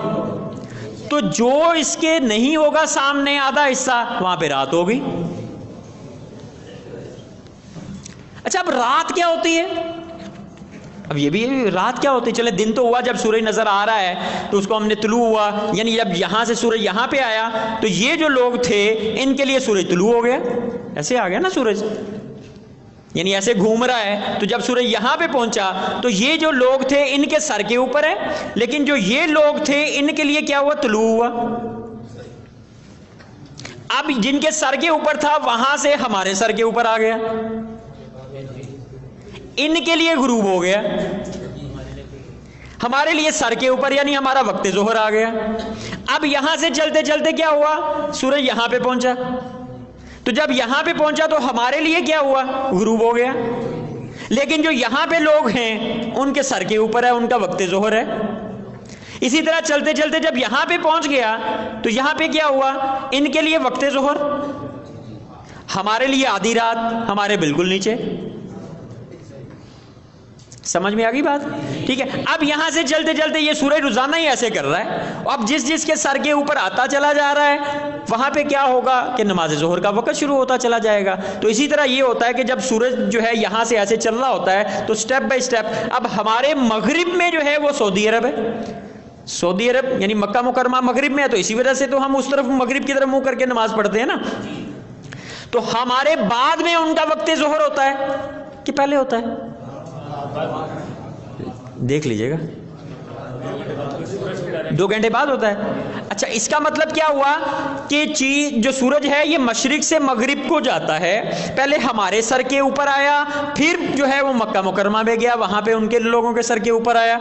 تو جو اس کے نہیں ہوگا سامنے آدھا حصہ، وہاں پہ رات ہوگی۔ اچھا اب رات کیا ہوتی ہے؟ اب یہ بھی رات کیا ہوتی ہے؟ چلے دن تو ہوا جب سورج نظر آ رہا ہے تو اس کو ہم نے طلوع ہوا، یعنی جب یہاں سے سورج یہاں پہ آیا تو یہ جو لوگ تھے ان کے لیے سورج طلوع ہو گیا، ایسے آ گیا نا سورج، یعنی ایسے گھوم رہا ہے. تو جب سورج یہاں پہ پہنچا تو یہ جو لوگ تھے ان کے سر کے اوپر ہے, لیکن جو یہ لوگ تھے ان کے لیے کیا ہوا؟ طلوع ہوا. اب جن کے سر کے اوپر تھا وہاں سے ہمارے سر کے اوپر آ گیا, ان کے لیے غروب ہو گیا. ہمارے لیے سر کے اوپر یعنی ہمارا وقت ظہر آ گیا. اب یہاں سے چلتے چلتے کیا ہوا؟ سورج یہاں پہ پہنچا. تو جب یہاں پہ پہنچا تو ہمارے لیے کیا ہوا؟ غروب ہو گیا. لیکن جو یہاں پہ لوگ ہیں ان کے سر کے اوپر ہے, ان کا وقت ظہر ہے. اسی طرح چلتے چلتے جب یہاں پہ پہنچ گیا تو یہاں پہ کیا ہوا؟ ان کے لیے وقت ظہر, ہمارے لیے آدھی رات, ہمارے بالکل نیچے. سمجھ میں آ گئی بات؟ ٹھیک ہے. اب یہاں سے چلتے چلتے یہ سورج روزانہ ہی ایسے کر رہا ہے. اب جس کے سر کے اوپر آتا چلا جا رہا ہے وہاں پہ کیا ہوگا کہ نماز ظہر کا وقت شروع ہوتا چلا جائے گا. تو اسی طرح یہ ہوتا ہے کہ جب سورج جو ہے یہاں سے ایسے چل رہا ہوتا ہے تو سٹیپ بائی سٹیپ اب ہمارے مغرب میں جو ہے وہ سعودی عرب ہے. سعودی عرب یعنی مکہ مکرمہ مغرب میں ہے, تو اسی وجہ سے تو ہم اس طرف مغرب کی طرف منہ کر کے نماز پڑھتے ہیں نا. تو ہمارے بعد میں ان کا وقت ظہر ہوتا ہے کہ پہلے ہوتا ہے؟ دیکھ لیجئے گا, 2 گھنٹے بعد ہوتا ہے. اچھا, اس کا مطلب کیا ہوا کہ جو سورج ہے یہ مشرق سے مغرب کو جاتا ہے, پہلے ہمارے سر کے اوپر آیا, پھر جو ہے وہ مکہ مکرمہ میں گیا, وہاں پہ ان کے لوگوں کے سر کے اوپر آیا.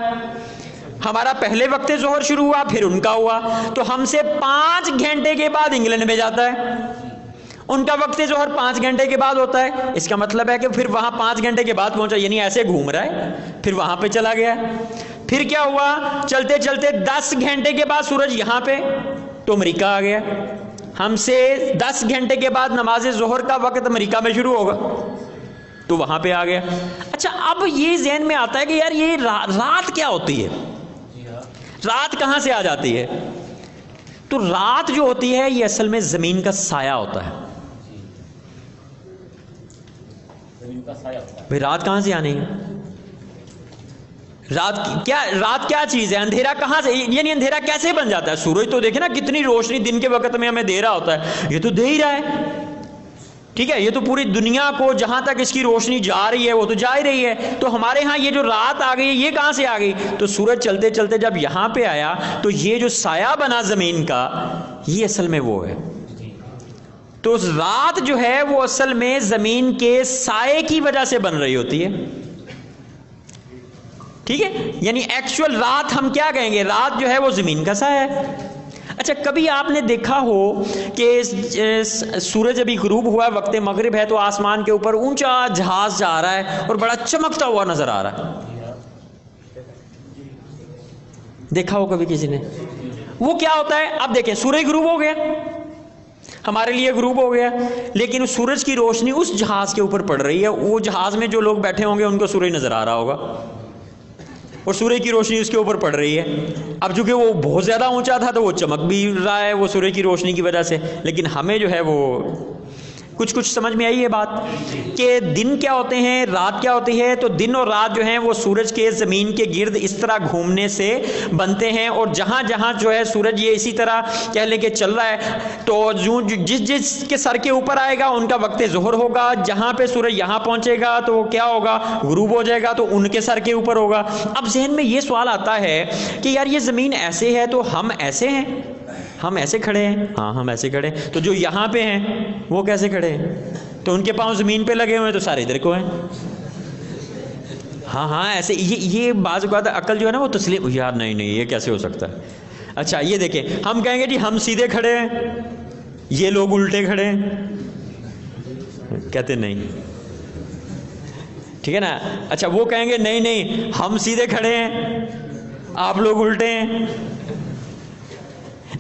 ہمارا پہلے وقت ظہر شروع ہوا, پھر ان کا ہوا. تو ہم سے 5 گھنٹے کے بعد انگلینڈ میں جاتا ہے, ان کا وقت ظہر 5 گھنٹے کے بعد ہوتا ہے. اس کا مطلب ہے کہ پھر وہاں 5 گھنٹے کے بعد پہنچا, یعنی ایسے گھوم رہا ہے, پھر وہاں پہ چلا گیا. پھر کیا ہوا؟ چلتے چلتے 10 گھنٹے کے بعد سورج یہاں پہ, تو امریکہ آ گیا. ہم سے 10 گھنٹے کے بعد نماز ظہر کا وقت امریکہ میں شروع ہوگا, تو وہاں پہ آ گیا. اچھا, اب یہ ذہن میں آتا ہے کہ یار یہ رات کیا ہوتی ہے؟ رات کہاں سے آ جاتی ہے؟ تو رات جو ہوتی ہے یہ اصل میں زمین کا سایہ ہوتا ہے. بھئی رات کہاں سے آنی ہے؟ رات کیا چیز ہے؟ اندھیرا کہاں سے, یعنی اندھیرا کیسے بن جاتا ہے؟ سورج تو دیکھیں نا کتنی روشنی دن کے وقت میں ہمیں دے رہا ہوتا ہے, یہ تو دے ہی رہا ہے. ٹھیک ہے, یہ تو پوری دنیا کو جہاں تک اس کی روشنی جا رہی ہے وہ تو جا ہی رہی ہے. تو ہمارے ہاں یہ جو رات آ گئی یہ کہاں سے آ گئی؟ تو سورج چلتے چلتے جب یہاں پہ آیا تو یہ جو سایہ بنا زمین کا یہ اصل میں وہ ہے. تو رات جو ہے وہ اصل میں زمین کے سائے کی وجہ سے بن رہی ہوتی ہے. ٹھیک ہے, یعنی ایکچوئل رات ہم کیا کہیں گے؟ رات جو ہے وہ زمین کا سایہ ہے. اچھا, کبھی آپ نے دیکھا ہو کہ سورج ابھی غروب ہوا ہے, وقت مغرب ہے, تو آسمان کے اوپر اونچا جہاز جا رہا ہے اور بڑا چمکتا ہوا نظر آ رہا ہے؟ دیکھا ہو کبھی کسی نے؟ وہ کیا ہوتا ہے؟ اب دیکھیں, سورج غروب ہو گیا, ہمارے لیے غروب ہو گیا, لیکن اس سورج کی روشنی اس جہاز کے اوپر پڑ رہی ہے. وہ جہاز میں جو لوگ بیٹھے ہوں گے ان کو سورج نظر آ رہا ہوگا اور سورج کی روشنی اس کے اوپر پڑ رہی ہے. اب چونکہ وہ بہت زیادہ اونچا تھا تو وہ چمک بھی رہا ہے وہ سورج کی روشنی کی وجہ سے, لیکن ہمیں جو ہے وہ کچھ سمجھ میں آئی یہ بات کہ دن کیا ہوتے ہیں, رات کیا ہوتی ہے. تو دن اور رات جو ہیں وہ سورج کے زمین کے گرد اس طرح گھومنے سے بنتے ہیں, اور جہاں جہاں جو ہے سورج یہ اسی طرح کہہ لیں کہ چل رہا ہے تو جس کے سر کے اوپر آئے گا ان کا وقت ظہر ہوگا. جہاں پہ سورج یہاں پہنچے گا تو وہ کیا ہوگا؟ غروب ہو جائے گا, تو ان کے سر کے اوپر ہوگا. اب ذہن میں یہ سوال آتا ہے کہ یار یہ زمین ایسے ہے تو ہم ایسے ہیں, ہم ایسے کھڑے ہیں؟ ہاں ہم ایسے کھڑے ہیں. تو جو یہاں پہ ہیں وہ کیسے کھڑے ہیں؟ تو ان کے پاؤں زمین پہ لگے ہوئے ہیں تو سارے ادھر کو ہیں. ہاں ایسے. یہ بعض اوقات عقل جو ہے نا وہ تسلیم, یار نہیں یہ کیسے ہو سکتا ہے. اچھا یہ دیکھیں, ہم کہیں گے جی ہم سیدھے کھڑے ہیں, یہ لوگ الٹے کھڑے ہیں, کہتے نہیں. ٹھیک ہے نا. اچھا وہ کہیں گے نہیں ہم سیدھے کھڑے ہیں, آپ لوگ الٹے ہیں.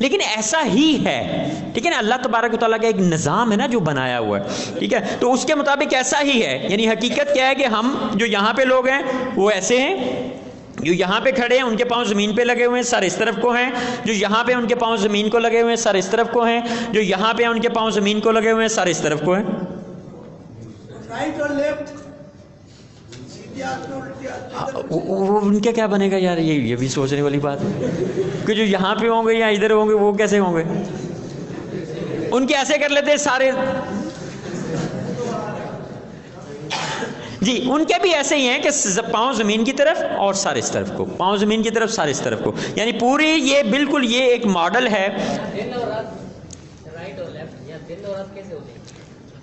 لیکن ایسا ہی ہے. ٹھیک ہے نا, اللہ تبارک و تعالیٰ کا ایک نظام ہے نا جو بنایا ہوا ہے. ٹھیک ہے, تو اس کے مطابق ایسا ہی ہے. یعنی حقیقت کیا ہے کہ ہم جو یہاں پہ لوگ ہیں وہ ایسے ہیں, جو یہاں پہ کھڑے ہیں ان کے پاؤں زمین پہ لگے ہوئے ہیں, سر اس طرف کو ہیں. جو یہاں پہ ان کے پاؤں زمین کو لگے ہوئے ہیں, سر اس طرف کو ہیں. جو یہاں پہ ان کے پاؤں زمین کو لگے ہوئے ہیں, سر اس طرف کو ہیں. ان کے کیا بنے گا یار؟ یہ بھی سوچنے والی بات ہے کہ جو یہاں پہ ہوں گے یا ادھر ہوں گے وہ کیسے ہوں گے؟ ان کے ایسے کر لیتے سارے. جی ان کے بھی ایسے ہی ہیں کہ پاؤں زمین کی طرف اور سر اس طرف کو، پاؤں زمین کی طرف سر اس طرف کو، یعنی پوری یہ بالکل یہ ایک ماڈل ہے۔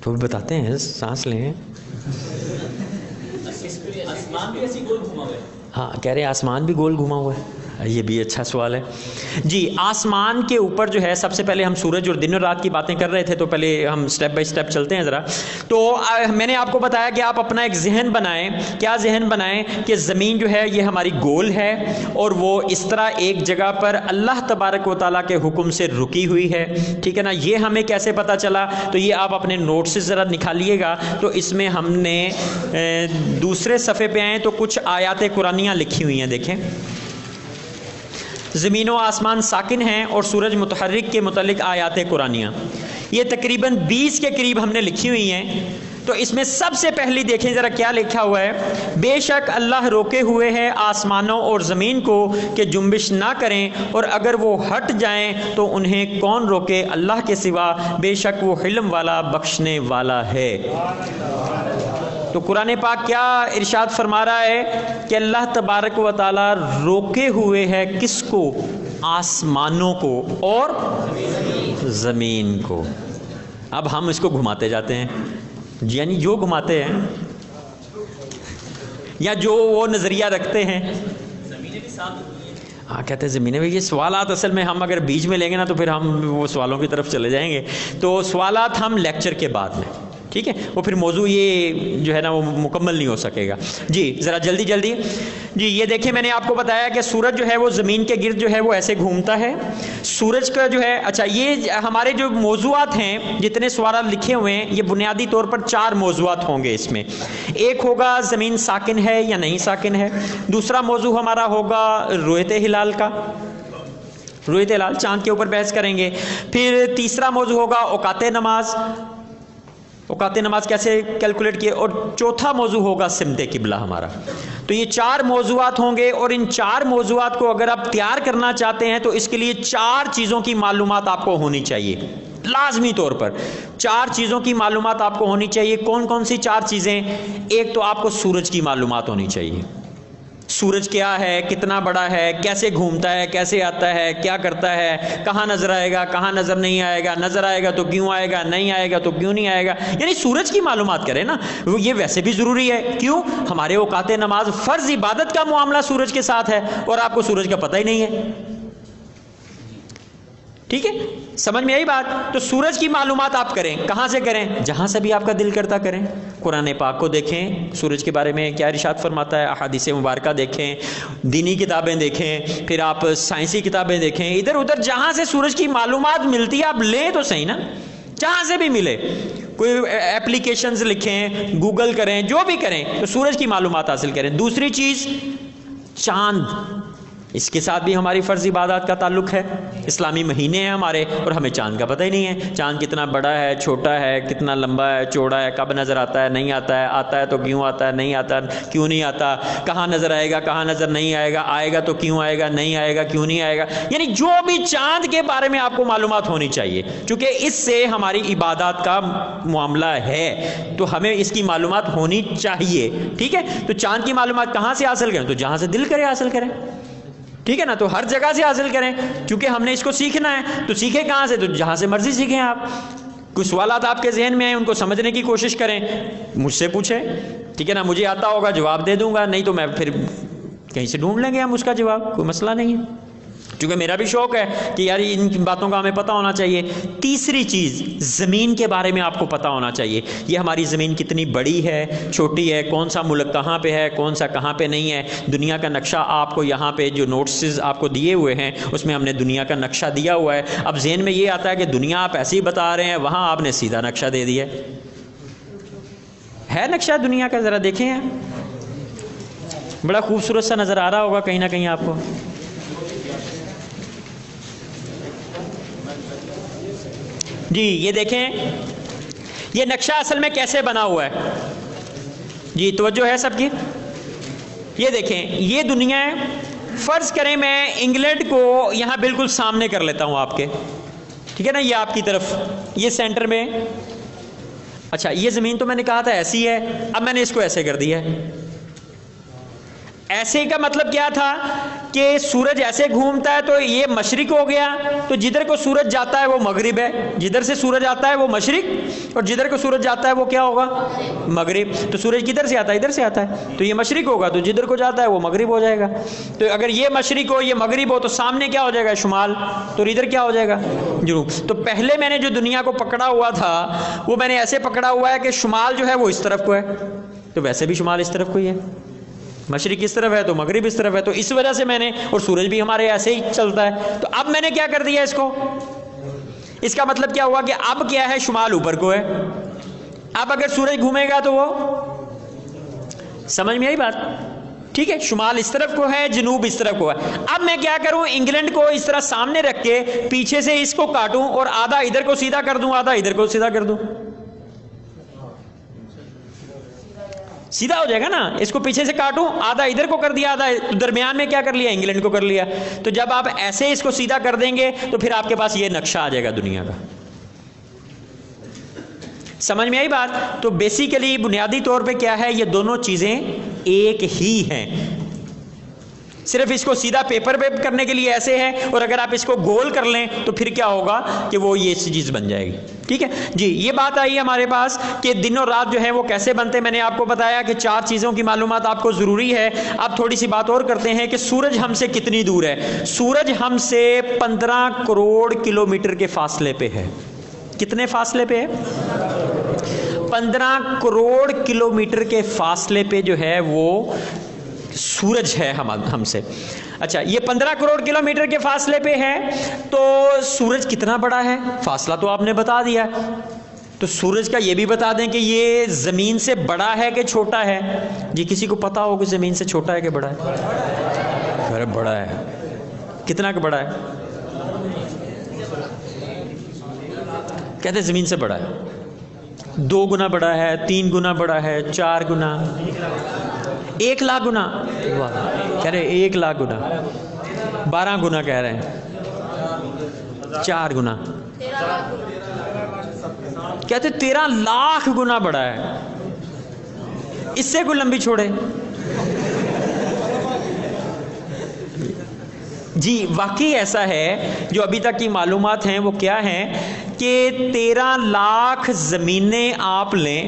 تو بتاتے ہیں، سانس لیں۔ ہاں کہہ رہے ہیں آسمان بھی گول گھما ہوا ہے، یہ بھی اچھا سوال ہے۔ جی آسمان کے اوپر جو ہے سب سے پہلے ہم سورج اور دن اور رات کی باتیں کر رہے تھے، تو پہلے ہم سٹیپ بائی سٹیپ چلتے ہیں ذرا۔ تو میں نے آپ کو بتایا کہ آپ اپنا ایک ذہن بنائیں، کیا ذہن بنائیں کہ زمین جو ہے یہ ہماری گول ہے اور وہ اس طرح ایک جگہ پر اللہ تبارک و تعالیٰ کے حکم سے رکی ہوئی ہے، ٹھیک ہے نا۔ یہ ہمیں کیسے پتہ چلا؟ تو یہ آپ اپنے نوٹ سے ذرا نکالیے گا، تو اس میں ہم نے دوسرے صفحے پہ آئیں تو کچھ آیات قرآنیاں لکھی ہوئی ہیں، دیکھیں۔ زمین و آسمان ساکن ہیں اور سورج متحرک کے متعلق آیات قرآنیاں، یہ تقریباً 20 کے قریب ہم نے لکھی ہوئی ہیں۔ تو اس میں سب سے پہلی دیکھیں ذرا کیا لکھا ہوا ہے، بے شک اللہ روکے ہوئے ہیں آسمانوں اور زمین کو کہ جنبش نہ کریں، اور اگر وہ ہٹ جائیں تو انہیں کون روکے اللہ کے سوا، بے شک وہ حلم والا بخشنے والا ہے۔ تو قرآن پاک کیا ارشاد فرما رہا ہے کہ اللہ تبارک و تعالیٰ روکے ہوئے ہے کس کو؟ آسمانوں کو اور زمین کو۔ اب ہم اس کو گھماتے جاتے ہیں، یعنی جو گھماتے ہیں یا جو وہ نظریہ رکھتے ہیں، ہاں کہتے ہیں زمینیں بھی۔ یہ سوالات اصل میں ہم اگر بیچ میں لیں گے نا تو پھر ہم وہ سوالوں کی طرف چلے جائیں گے، تو سوالات ہم لیکچر کے بعد میں، ٹھیک ہے، وہ پھر موضوع یہ جو ہے نا وہ مکمل نہیں ہو سکے گا۔ جی ذرا جلدی جلدی، جی یہ دیکھیں میں نے آپ کو بتایا کہ سورج جو ہے وہ زمین کے گرد جو ہے وہ ایسے گھومتا ہے۔ سورج کا جو ہے، اچھا یہ ہمارے جو موضوعات ہیں جتنے سوالات لکھے ہوئے ہیں، یہ بنیادی طور پر 4 موضوعات ہوں گے اس میں۔ ایک ہوگا زمین ساکن ہے یا نہیں ساکن ہے، دوسرا موضوع ہمارا ہوگا رؤیت ہلال کا، رؤیت ہلال چاند کے اوپر بحث کریں گے۔ پھر تیسرا موضوع ہوگا اوقات نماز، اوقات نماز کیسے کیلکولیٹ کیے، اور چوتھا موضوع ہوگا سمت قبلہ ہمارا۔ تو یہ 4 موضوعات ہوں گے، اور ان 4 موضوعات کو اگر آپ تیار کرنا چاہتے ہیں تو اس کے لیے 4 چیزوں کی معلومات آپ کو ہونی چاہیے، لازمی طور پر 4 چیزوں کی معلومات آپ کو ہونی چاہیے۔ کون کون سی 4 چیزیں؟ ایک تو آپ کو سورج کی معلومات ہونی چاہیے، سورج کیا ہے، کتنا بڑا ہے، کیسے گھومتا ہے، کیسے آتا ہے، کیا کرتا ہے، کہاں نظر آئے گا، کہاں نظر نہیں آئے گا، نظر آئے گا تو کیوں آئے گا، نہیں آئے گا تو کیوں نہیں آئے گا، یعنی سورج کی معلومات کریں نا۔ یہ ویسے بھی ضروری ہے، کیوں؟ ہمارے اوقات نماز فرض عبادت کا معاملہ سورج کے ساتھ ہے اور آپ کو سورج کا پتہ ہی نہیں ہے، ٹھیک ہے، سمجھ میں آئی بات؟ تو سورج کی معلومات آپ کریں، کہاں سے کریں؟ جہاں سے بھی آپ کا دل کرتا کریں۔ قرآن پاک کو دیکھیں، سورج کے بارے میں کیا ارشاد فرماتا ہے، احادیث مبارکہ دیکھیں، دینی کتابیں دیکھیں، پھر آپ سائنسی کتابیں دیکھیں، ادھر ادھر جہاں سے سورج کی معلومات ملتی ہے آپ لیں تو صحیح نا، جہاں سے بھی ملے، کوئی اپلیکیشنز لکھیں، گوگل کریں، جو بھی کریں، تو سورج کی معلومات حاصل کریں۔ دوسری چیز چاند، اس کے ساتھ بھی ہماری فرض عبادات کا تعلق ہے، اسلامی مہینے ہیں ہمارے اور ہمیں چاند کا پتہ ہی نہیں ہے، چاند کتنا بڑا ہے، چھوٹا ہے، کتنا لمبا ہے، چوڑا ہے، کب نظر آتا ہے، نہیں آتا ہے تو کیوں آتا ہے، نہیں آتا کیوں نہیں آتا، کہاں نظر آئے گا، کہاں نظر نہیں آئے گا، آئے گا تو کیوں آئے گا، نہیں آئے گا کیوں نہیں آئے گا، یعنی جو بھی چاند کے بارے میں آپ کو معلومات ہونی چاہیے، چونکہ اس سے ہماری عبادات کا معاملہ ہے تو ہمیں اس کی معلومات ہونی چاہیے، ٹھیک ہے۔ تو چاند کی معلومات کہاں سے حاصل کریں؟ تو جہاں سے دل کرے حاصل کریں، ٹھیک ہے نا، تو ہر جگہ سے حاصل کریں، کیونکہ ہم نے اس کو سیکھنا ہے، تو سیکھیں کہاں سے؟ تو جہاں سے مرضی سیکھیں آپ۔ کچھ سوالات آپ کے ذہن میں ہیں، ان کو سمجھنے کی کوشش کریں، مجھ سے پوچھیں، ٹھیک ہے نا، مجھے آتا ہوگا جواب دے دوں گا، نہیں تو میں پھر کہیں سے ڈھونڈ لیں گے ہم اس کا جواب، کوئی مسئلہ نہیں ہے، کیونکہ میرا بھی شوق ہے کہ یار ان باتوں کا ہمیں پتہ ہونا چاہیے۔ تیسری چیز، زمین کے بارے میں آپ کو پتہ ہونا چاہیے، یہ ہماری زمین کتنی بڑی ہے، چھوٹی ہے، کون سا ملک کہاں پہ ہے، کون سا کہاں پہ نہیں ہے، دنیا کا نقشہ آپ کو یہاں پہ جو نوٹسز آپ کو دیے ہوئے ہیں اس میں ہم نے دنیا کا نقشہ دیا ہوا ہے۔ اب ذہن میں یہ آتا ہے کہ دنیا آپ ایسے ہی بتا رہے ہیں، وہاں آپ نے سیدھا نقشہ دے دیا ہے نقشہ دنیا کا، ذرا دیکھیں، بڑا خوبصورت سا نظر آ رہا ہوگا کہیں نہ کہیں آپ کو۔ جی یہ دیکھیں یہ نقشہ اصل میں کیسے بنا ہوا ہے، جی توجہ ہے سب کی، یہ دیکھیں یہ دنیا ہے، فرض کریں میں انگلینڈ کو یہاں بالکل سامنے کر لیتا ہوں آپ کے، ٹھیک ہے نا، یہ آپ کی طرف، یہ سینٹر میں، اچھا یہ زمین تو میں نے کہا تھا ایسی ہے، اب میں نے اس کو ایسے کر دیا ہے. ایسے کا مطلب کیا تھا کہ سورج ایسے گھومتا ہے تو یہ مشرق ہو گیا، تو جدھر کو سورج جاتا ہے وہ مغرب ہے، جدھر سے سورج آتا ہے وہ مشرق، اور جدھر کو سورج جاتا ہے وہ کیا ہوگا؟ مغرب. تو سورج کدھر سے آتا ہے؟ ادھر سے آتا ہے، تو یہ مشرق ہوگا، تو جدھر کو جاتا ہے وہ مغرب ہو جائے گا. تو اگر یہ مشرق ہو یہ مغرب ہو تو سامنے کیا ہو جائے گا؟ شمال. تو ادھر کیا ہو جائے گا؟ جنوب. تو پہلے میں نے جو دنیا کو پکڑا ہوا تھا وہ میں نے ایسے پکڑا ہوا ہے کہ شمال جو ہے وہ اس طرف کو ہے، تو ویسے بھی شمال اس طرف کو ہی ہے، مشرق اس طرف ہے تو مغرب اس طرف ہے، تو اس وجہ سے میں نے، اور سورج بھی ہمارے ایسے ہی چلتا ہے. تو اب میں نے کیا کر دیا اس کو، اس کا مطلب کیا ہوا کہ اب کیا ہے؟ شمال اوپر کو ہے. اب اگر سورج گھومے گا تو وہ، سمجھ میں آئی بات؟ ٹھیک ہے، شمال اس طرف کو ہے، جنوب اس طرف کو ہے. اب میں کیا کروں؟ انگلینڈ کو اس طرح سامنے رکھ کے پیچھے سے اس کو کاٹوں اور آدھا ادھر کو سیدھا کر دوں، آدھا ادھر کو سیدھا کر دوں. سیدھا ہو جائے گا نا. اس کو پیچھے سے کاٹوں، آدھا ادھر کو کر دیا، آدھا درمیان میں کیا کر لیا؟ انگلینڈ کو کر لیا. تو جب آپ ایسے اس کو سیدھا کر دیں گے تو پھر آپ کے پاس یہ نقشہ آ جائے گا دنیا کا. سمجھ میں آئی بات؟ تو بیسیکلی بنیادی طور پہ کیا ہے، یہ دونوں چیزیں ایک ہی ہیں، صرف اس کو سیدھا پیپر پہ کرنے کے لیے ایسے ہے، اور اگر آپ اس کو گول کر لیں تو پھر کیا ہوگا کہ وہ یہ چیز بن جائے گی. ٹھیک ہے جی. یہ بات آئی ہمارے پاس کہ دن اور رات جو ہے وہ کیسے بنتے. میں نے آپ کو بتایا کہ 4 چیزوں کی معلومات آپ کو ضروری ہے. اب تھوڑی سی بات اور کرتے ہیں کہ سورج ہم سے کتنی دور ہے. سورج ہم سے 15 کروڑ کلومیٹر کے فاصلے پہ ہے. کتنے فاصلے پہ ہے؟ 15 کروڑ کلومیٹر کے فاصلے پہ جو ہے وہ سورج ہے ہم سے. اچھا یہ 15 کروڑ کلومیٹر کے فاصلے پہ ہے، تو سورج کتنا بڑا ہے؟ فاصلہ تو آپ نے بتا دیا. تو سورج کا یہ بھی بتا دیں کہ یہ زمین سے بڑا ہے کہ چھوٹا ہے. جی کسی کو پتا ہو کہ زمین سے چھوٹا ہے کہ بڑا ہے؟ ارے بڑا ہے. کتنا کا بڑا ہے؟ کہتے ہیں زمین سے بڑا ہے. 2 گنا بڑا ہے، 3 گنا بڑا ہے، 4 گنا، 1 لاکھ گنا. کہہ رہے 1 لاکھ گنا، 12 گنا کہہ رہے ہیں، 4 گنا. کہتے 13 لاکھ گنا بڑا ہے. اس سے کوئی لمبی چھوڑے. جی واقعی ایسا ہے. جو ابھی تک کی معلومات ہیں وہ کیا ہیں کہ 13 لاکھ زمینیں آپ لیں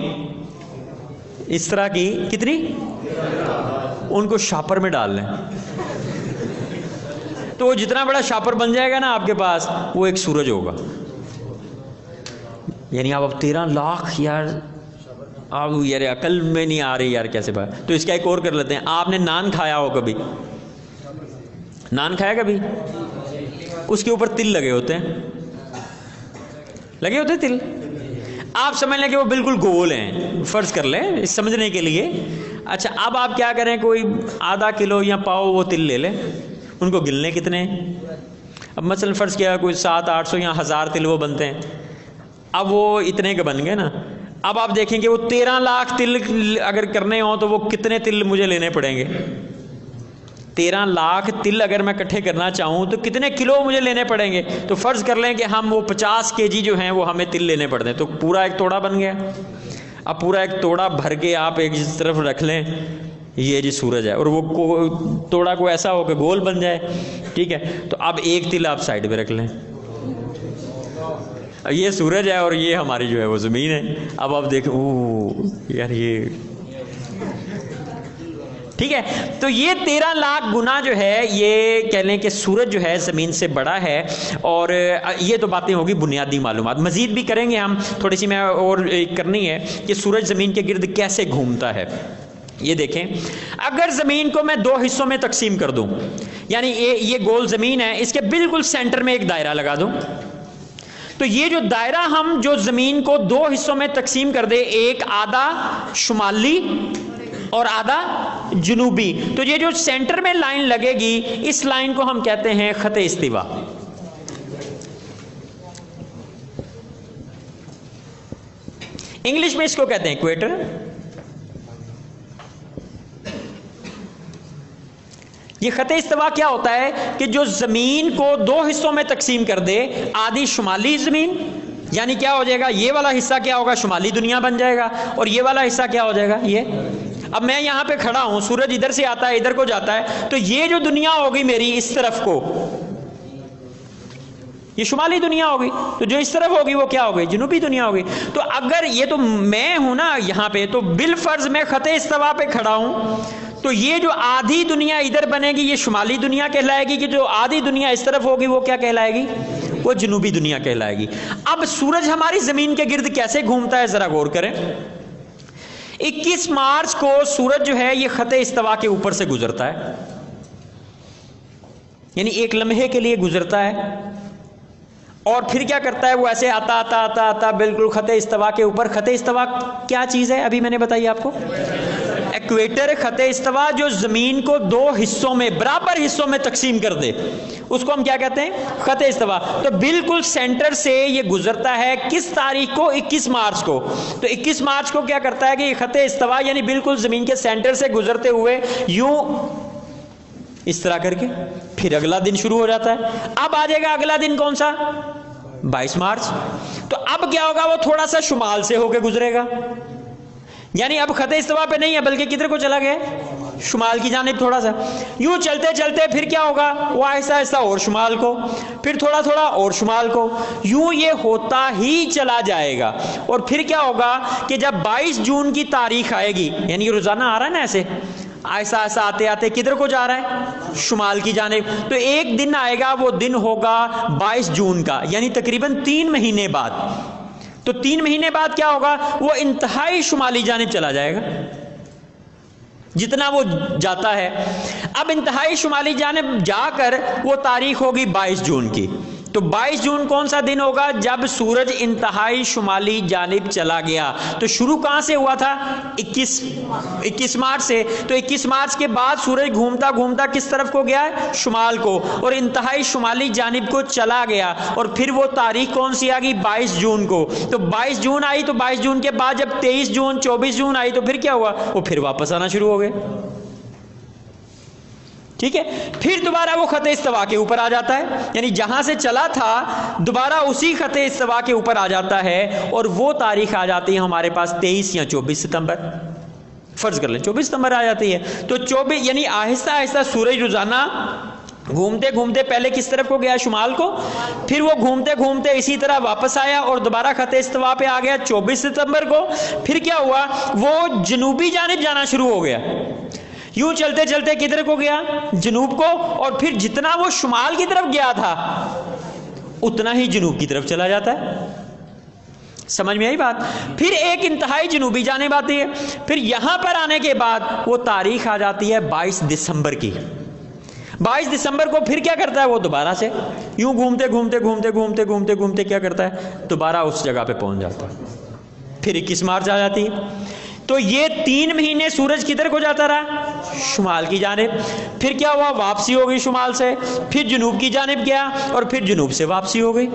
اس طرح کی، کتنی؟ ان کو شاپر میں ڈال لیں تو وہ جتنا بڑا شاپر بن جائے گا نا آپ کے پاس، وہ ایک سورج ہوگا. یعنی آپ 13 لاکھ، یار آپ یار عقل میں نہیں آ رہی یار کیسے بات. تو اس کا ایک اور کر لیتے ہیں. آپ نے نان کھایا ہو کبھی؟ نان کھایا کبھی؟ اس کے اوپر تل لگے ہوتے ہیں، لگے ہوتے تل. آپ سمجھ لیں کہ وہ بالکل گول ہیں، فرض کر لیں اس سمجھنے کے لیے. اچھا اب آپ کیا کریں، کوئی آدھا کلو یا پاؤ وہ تل لے لیں. ان کو گلنے کتنے ہیں؟ اب مثلا فرض کیا کوئی 700-800 یا 1000 تل وہ بنتے ہیں. اب وہ اتنے کے بن گئے نا. اب آپ دیکھیں کہ وہ 13 لاکھ تل اگر کرنے ہوں تو وہ کتنے تل مجھے لینے پڑیں گے. 13 لاکھ تل اگر میں اکٹھے کرنا چاہوں تو کتنے کلو مجھے لینے پڑیں گے. تو فرض کر لیں کہ ہم وہ 50 kg جو ہیں وہ ہمیں تل لینے پڑتے ہیں. تو پورا ایک توڑا بن گیا. اب پورا ایک توڑا بھر کے آپ ایک طرف رکھ لیں، یہ جی سورج ہے، اور وہ توڑا کو ایسا ہو کہ گول بن جائے. ٹھیک ہے. تو اب ایک تل آپ سائڈ پہ رکھ لیں، یہ سورج ہے اور یہ ہماری جو ہے وہ زمین ہے. اب آپ دیکھیں یار یہ ٹھیک ہے. تو یہ 13 لاکھ گنا جو ہے یہ کہہ لیں کہ سورج جو ہے زمین سے بڑا ہے. اور یہ تو باتیں ہوگی بنیادی معلومات. مزید بھی کریں گے ہم، تھوڑی سی میں اور کرنی ہے کہ سورج زمین کے گرد کیسے گھومتا ہے. یہ دیکھیں، اگر زمین کو میں 2 حصوں میں تقسیم کر دوں، یعنی یہ گول زمین ہے، اس کے بالکل سینٹر میں ایک دائرہ لگا دوں، تو یہ جو دائرہ ہم جو زمین کو 2 حصوں میں تقسیم کر دے، ایک آدھا شمالی اور آدھا جنوبی، تو یہ جو سینٹر میں لائن لگے گی اس لائن کو ہم کہتے ہیں خط استوا. انگلش میں اس کو کہتے ہیں ایکویٹر. یہ خط استوا کیا ہوتا ہے کہ جو زمین کو 2 حصوں میں تقسیم کر دے، آدھی شمالی زمین یعنی کیا ہو جائے گا، یہ والا حصہ کیا ہوگا، شمالی دنیا بن جائے گا، اور یہ والا حصہ کیا ہو جائے گا، یہ. اب میں یہاں پہ کھڑا ہوں، سورج ادھر سے آتا ہے ادھر کو جاتا ہے، تو یہ جو دنیا ہوگی میری اس طرف کو، یہ شمالی دنیا ہوگی، تو جو اس طرف ہوگی وہ کیا ہوگی، جنوبی دنیا ہوگی. تو اگر یہ تو میں ہوں نا یہاں پہ، تو بالفرض میں خط استوا پہ کھڑا ہوں، تو یہ جو آدھی دنیا ادھر بنے گی یہ شمالی دنیا کہلائے گی، کہ جو آدھی دنیا اس طرف ہوگی وہ کیا کہلائے گی، وہ جنوبی دنیا کہلائے گی. اب سورج ہماری زمین کے گرد کیسے گھومتا ہے ذرا غور کریں. 21 مارچ کو سورج جو ہے یہ خط استوا کے اوپر سے گزرتا ہے، یعنی ایک لمحے کے لیے گزرتا ہے، اور پھر کیا کرتا ہے، وہ ایسے آتا آتا آتا آتا بالکل خط استوا کے اوپر. خط استوا کیا چیز ہے ابھی میں نے بتائی آپ کو، ایکویٹر. خط استوا جو زمین کو 2 حصوں میں برابر حصوں میں تقسیم کر دے، اس کو ہم کیا کہتے ہیں، خط استوا. تو بالکل سینٹر سے یہ گزرتا ہے کس تاریخ کو، 21 مارچ کو. تو 21 مارچ کو کیا کرتا ہے کہ یہ خط استوا یعنی بالکل زمین کے سینٹر سے گزرتے ہوئے یوں اس طرح کر کے پھر اگلا دن شروع ہو جاتا ہے. اب آ جائے گا اگلا دن کون سا، 22 مارچ. تو اب کیا ہوگا، وہ تھوڑا سا شمال سے ہو کے گزرے گا، یعنی اب خط استوا پہ نہیں ہے بلکہ کدھر کو چلا گیا، شمال کی جانب تھوڑا سا. یوں چلتے چلتے پھر کیا ہوگا، وہ آہستہ آہستہ اور شمال کو، پھر تھوڑا تھوڑا اور شمال کو، یوں یہ ہوتا ہی چلا جائے گا. اور پھر کیا ہوگا کہ جب 22 جون کی تاریخ آئے گی، یعنی یہ روزانہ آ رہا ہے نا ایسے آہستہ آہستہ آتے آتے کدھر کو جا رہا ہے، شمال کی جانب. تو ایک دن آئے گا، وہ دن ہوگا 22 جون کا، یعنی تقریباً 3 مہینے بعد. تو 3 مہینے بعد کیا ہوگا، وہ انتہائی شمالی جانب چلا جائے گا جتنا وہ جاتا ہے. اب انتہائی شمالی جانب جا کر وہ تاریخ ہوگی 22 جون کی. تو 22 جون کون سا دن ہوگا، جب سورج انتہائی شمالی جانب چلا گیا. تو شروع کہاں سے ہوا تھا، 21 مارچ سے. تو 21 مارچ کے بعد سورج گھومتا گھومتا کس طرف کو گیا ہے، شمال کو، اور انتہائی شمالی جانب کو چلا گیا. اور پھر وہ تاریخ کون سی آ گئی، 22 جون کو. تو 22 جون آئی، تو 22 جون کے بعد جب 23 جون 24 جون آئی، تو پھر کیا ہوا، وہ پھر واپس آنا شروع ہو گئے. ٹھیک ہے، پھر دوبارہ وہ خط استوا کے اوپر آ جاتا ہے، یعنی جہاں سے چلا تھا دوبارہ اسی خط استوا کے اوپر آ جاتا ہے. اور وہ تاریخ آ جاتی ہے ہمارے پاس 23 یا 24 ستمبر. فرض کر لیں 24 ستمبر آ جاتی ہے. تو 24 یعنی آہستہ آہستہ سورج روزانہ گھومتے گھومتے پہلے کس طرف کو گیا، شمال کو، پھر وہ گھومتے گھومتے اسی طرح واپس آیا اور دوبارہ خط استوا پہ آ گیا 24 ستمبر کو. پھر کیا ہوا، وہ جنوبی جانب جانا شروع ہو گیا. یوں چلتے چلتے کدھر کو گیا، جنوب کو. اور پھر جتنا وہ شمال کی طرف گیا تھا اتنا ہی جنوب کی طرف چلا جاتا ہے. سمجھ میں آئی بات. پھر ایک انتہائی جنوبی جانب آتی ہے. پھر یہاں پر آنے کے بعد وہ تاریخ آ جاتی ہے 22 دسمبر کی. 22 دسمبر کو پھر کیا کرتا ہے، وہ دوبارہ سے یوں گھومتے گھومتے گھومتے گھومتے گھومتے گھومتے کیا کرتا ہے، دوبارہ اس جگہ پہ پہنچ جاتا ہے. پھر 21 مارچ آ جاتی ہے. تو یہ 3 مہینے سورج کدھر کو جاتا رہا، شمال کی جانب. پھر کیا ہوا، واپسی ہو گئی شمال سے، پھر جنوب کی جانب گیا، اور پھر جنوب سے واپسی ہو گئی.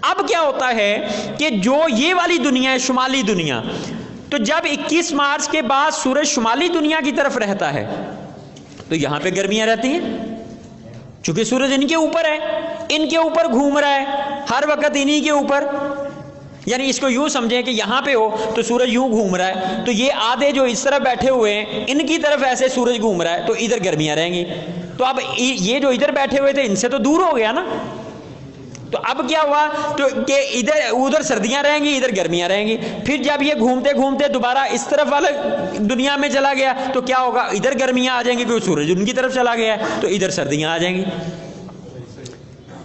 اب کیا ہوتا ہے کہ جو یہ والی دنیا ہے، شمالی دنیا، تو جب 21 مارچ کے بعد سورج شمالی دنیا کی طرف رہتا ہے تو یہاں پہ گرمیاں رہتی ہیں، چونکہ سورج ان کے اوپر ہے، ان کے اوپر گھوم رہا ہے ہر وقت انہی کے اوپر. یعنی اس کو یوں سمجھیں کہ یہاں پہ ہو تو سورج یوں گھوم رہا ہے، تو یہ آدھے جو اس طرف بیٹھے ہوئے ہیں ان کی طرف ایسے سورج گھوم رہا ہے، تو ادھر گرمیاں رہیں گی. تو اب یہ جو ادھر بیٹھے ہوئے تھے ان سے تو دور ہو گیا نا. تو اب کیا ہوا، تو کہ ادھر سردیاں رہیں گی، ادھر گرمیاں رہیں گی. پھر جب یہ گھومتے گھومتے دوبارہ اس طرف والے دنیا میں چلا گیا تو کیا ہوگا، ادھر گرمیاں آ جائیں گی کیونکہ سورج ان کی طرف چلا گیا ہے، تو ادھر سردیاں آ جائیں گی.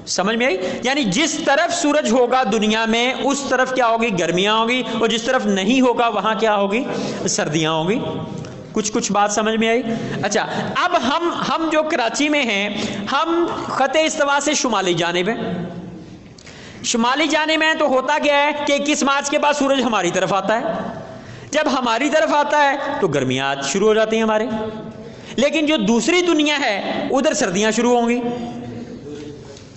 سمجھ میں آئی. یعنی جس طرف سورج ہوگا دنیا میں اس طرف کیا ہوگی، گرمیاں ہوگی، اور جس طرف نہیں ہوگا وہاں کیا ہوگی، سردیاں ہوگی. کچھ بات سمجھ میں آئی. اچھا، اب ہم جو کراچی میں ہیں، ہم خط استوا سے شمالی جانب ہیں. شمالی جانب میں تو ہوتا کیا ہے کہ 21 مارچ کے بعد سورج ہماری طرف آتا ہے. جب ہماری طرف آتا ہے تو گرمیاں شروع ہو جاتی ہیں ہمارے. لیکن جو دوسری دنیا ہے ادھر سردیاں شروع ہوں گی.